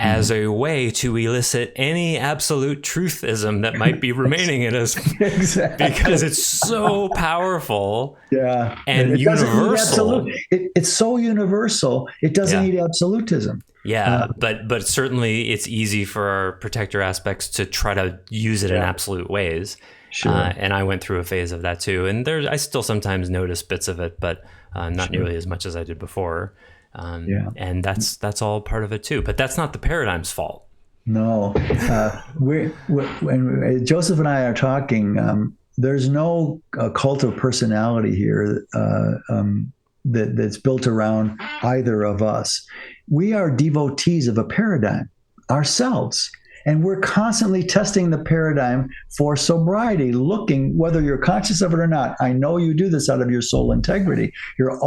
as a way to elicit any absolute truthism that might be remaining in us. Exactly. Because it's so powerful and universal. It's so universal, it doesn't need absolutism. Yeah, but certainly it's easy for our protector aspects to try to use it in absolute ways. Sure. And I went through a phase of that too. And I still sometimes notice bits of it, but not nearly as much as I did before. And that's all part of it too. But that's not the paradigm's fault. No. When Joseph and I are talking, there's no cult of personality here that's built around either of us. We are devotees of a paradigm ourselves. And we're constantly testing the paradigm for sobriety, looking whether you're conscious of it or not. I know you do this out of your soul integrity. You would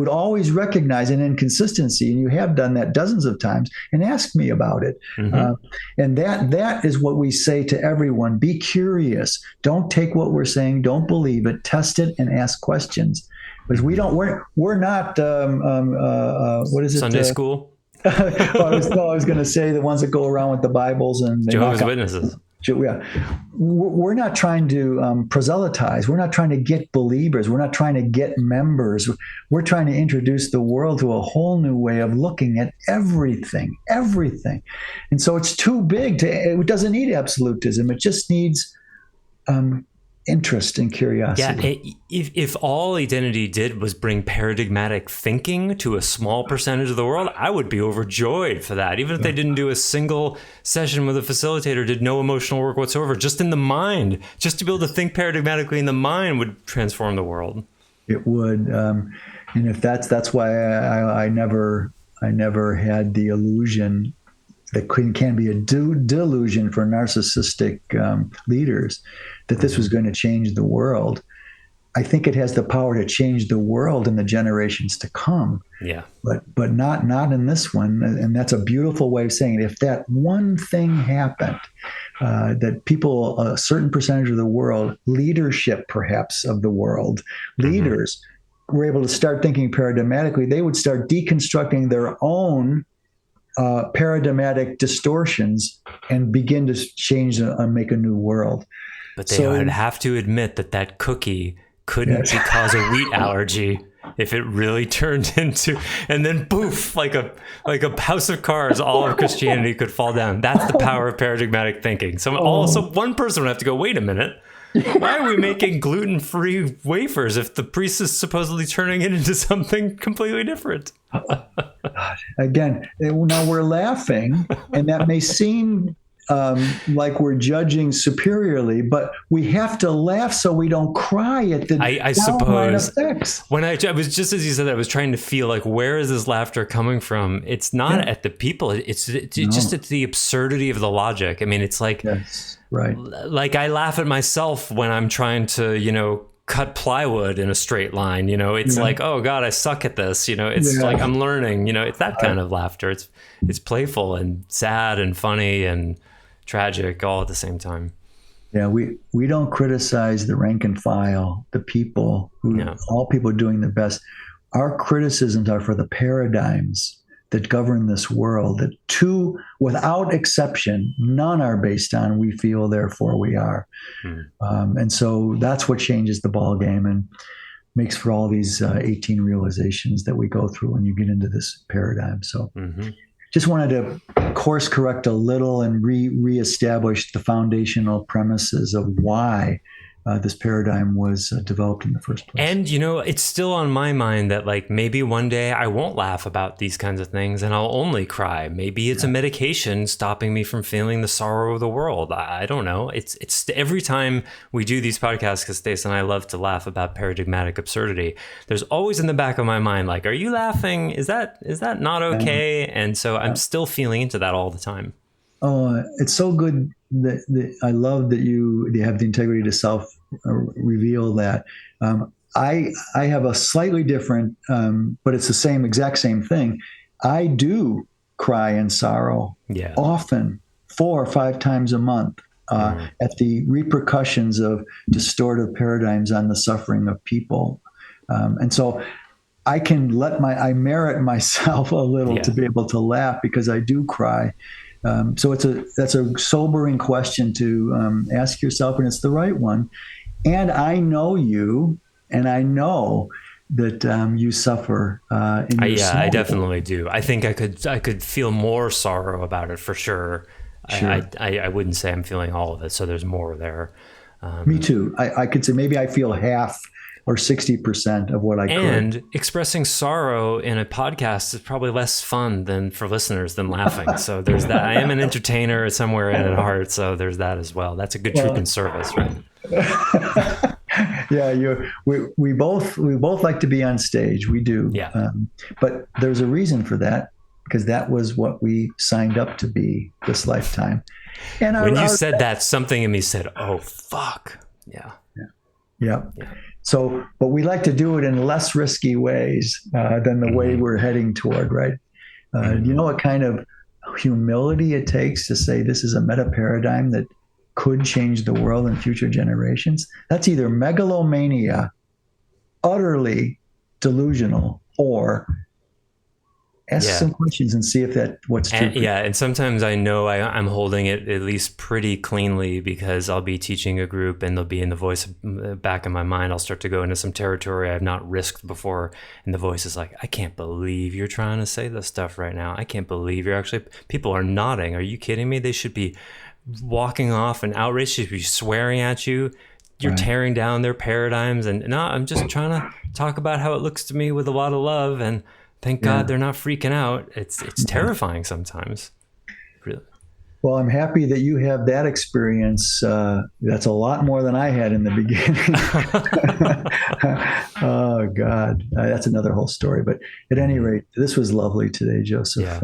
always recognize an inconsistency, and you have done that dozens of times, and ask me about it. And that is what we say to everyone. Be curious. Don't take what we're saying. Don't believe it. Test it and ask questions. Because we're not, what is it? Sunday school? I was going to say the ones that go around with the Bibles and Jehovah's Witnesses. Yeah, we're not trying to proselytize. We're not trying to get believers. We're not trying to get members. We're trying to introduce the world to a whole new way of looking at everything. And so it's too big. It doesn't need absolutism. It just needs interest and curiosity. Yeah, if all identity did was bring paradigmatic thinking to a small percentage of the world, I would be overjoyed for that. Even if they didn't do a single session with a facilitator, did no emotional work whatsoever, just in the mind, just to be able to think paradigmatically in the mind would transform the world. It would, and if that's why I never had the illusion that can be a delusion for narcissistic leaders, that this was going to change the world. I think it has the power to change the world in the generations to come. Yeah. But not in this one. And that's a beautiful way of saying it. If that one thing happened, that people, a certain percentage of the world, leadership perhaps of the world, leaders were able to start thinking paradigmatically, they would start deconstructing their own paradigmatic distortions and begin to change and make a new world. But they would have to admit that cookie couldn't cause a wheat allergy if it really turned into, and then poof, like a house of cards, all of Christianity could fall down. That's the power of paradigmatic thinking. So also one person would have to go, wait a minute, why are we making gluten-free wafers if the priest is supposedly turning it into something completely different? Again, now we're laughing, and that may seem like we're judging superiorly, but we have to laugh so we don't cry at the I suppose effects. When I was, just as you said that, I was trying to feel like, where is this laughter coming from? It's not at the people. It's just at the absurdity of the logic. I mean, it's like, right. Like I laugh at myself when I'm trying to, cut plywood in a straight line. It's like, oh God, I suck at this. It's like I'm learning. It's that kind of laughter. It's playful and sad and funny and tragic all at the same time. Yeah, we don't criticize the rank and file, the people all people doing their best. Our criticisms are for the paradigms that govern this world, that without exception, none are based on we feel, therefore we are. And so that's what changes the ball game and makes for all these 18 realizations that we go through when you get into this paradigm. So just wanted to course correct a little and reestablish the foundational premises of why this paradigm was developed in the first place. And, it's still on my mind that like maybe one day I won't laugh about these kinds of things and I'll only cry. Maybe it's a medication stopping me from feeling the sorrow of the world. I don't know. It's every time we do these podcasts, because Stace and I love to laugh about paradigmatic absurdity, there's always in the back of my mind, like, are you laughing? Is that not okay? And so I'm still feeling into that all the time. Oh, it's so good that I love that you have the integrity to self-reveal that. I have a slightly different, but it's the exact same thing. I do cry in sorrow often, 4 or 5 times a month, at the repercussions of distortive paradigms on the suffering of people. And so I can I merit myself a little to be able to laugh because I do cry. So that's a sobering question to ask yourself, and it's the right one. And I know you, and I know that you suffer. I definitely do. I think I could feel more sorrow about it for sure. I wouldn't say I'm feeling all of it, so there's more there. Me too. I could say maybe I feel half or 60% of what I could. And expressing sorrow in a podcast is probably less fun for listeners than laughing. So there's that. I am an entertainer somewhere in at heart, so there's that as well. That's a good troop in service, right? We both like to be on stage. We do. Yeah. But there's a reason for that, because that was what we signed up to be this lifetime. And when you said that, something in me said, "Oh fuck, yeah." So, but we like to do it in less risky ways than the way we're heading toward, right? You know what kind of humility it takes to say this is a meta paradigm that could change the world in future generations? That's either megalomania, utterly delusional, or ask some questions and see if what's true. And sometimes I know I'm holding it at least pretty cleanly, because I'll be teaching a group and they'll be in the voice back in my mind. I'll start to go into some territory I've not risked before. And the voice is like, I can't believe you're trying to say this stuff right now. I can't believe people are nodding. Are you kidding me? They should be walking off and outraged. They should be swearing at you. You're tearing down their paradigms. And no, I'm just trying to talk about how it looks to me with a lot of love. And thank God they're not freaking out. It's terrifying sometimes. Really. Well, I'm happy that you have that experience. That's a lot more than I had in the beginning. Oh, God. That's another whole story. But at any rate, this was lovely today, Joseph.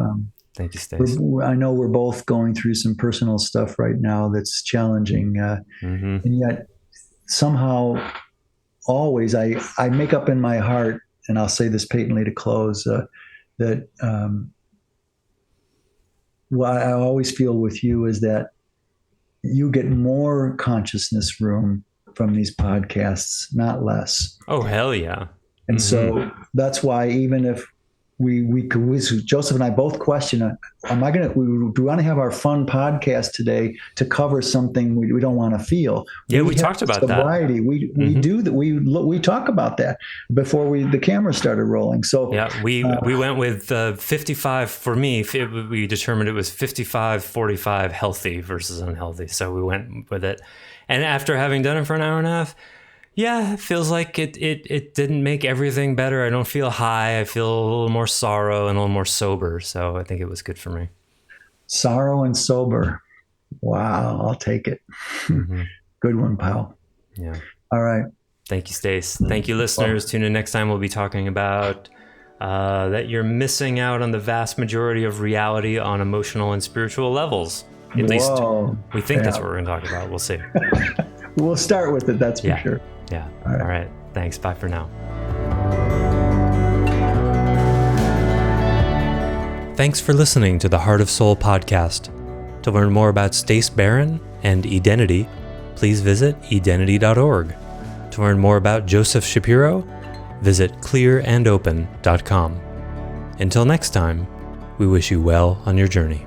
Thank you, Stace. I know we're both going through some personal stuff right now that's challenging. And yet somehow always I make up in my heart, and I'll say this patently to close, that what I always feel with you is that you get more consciousness room from these podcasts, not less. Oh, hell yeah. And so that's why even if we Joseph and I both question, do we want to have our fun podcast today to cover something we don't want to feel? Yeah, we talked about sobriety. that. We do that. We talk about that before the camera started rolling. So yeah, we went with 55 for me. We determined it was 55-45 healthy versus unhealthy. So we went with it. And after having done it for an hour and a half, yeah, it feels like it didn't make everything better. I don't feel high. I feel a little more sorrow and a little more sober. So I think it was good for me. Sorrow and sober. Wow, I'll take it. Good one, pal. Yeah. All right. Thank you, Stace. Thank you, listeners. Tune in next time. We'll be talking about that you're missing out on the vast majority of reality on emotional and spiritual levels. At least we think that's what we're going to talk about. We'll see. We'll start with it. That's for sure. Yeah. All right. Thanks. Bye for now. Thanks for listening to the Heart of Soul podcast. To learn more about Stace Barron and Identity, please visit identity.org. To learn more about Joseph Shapiro, visit clearandopen.com. Until next time, we wish you well on your journey.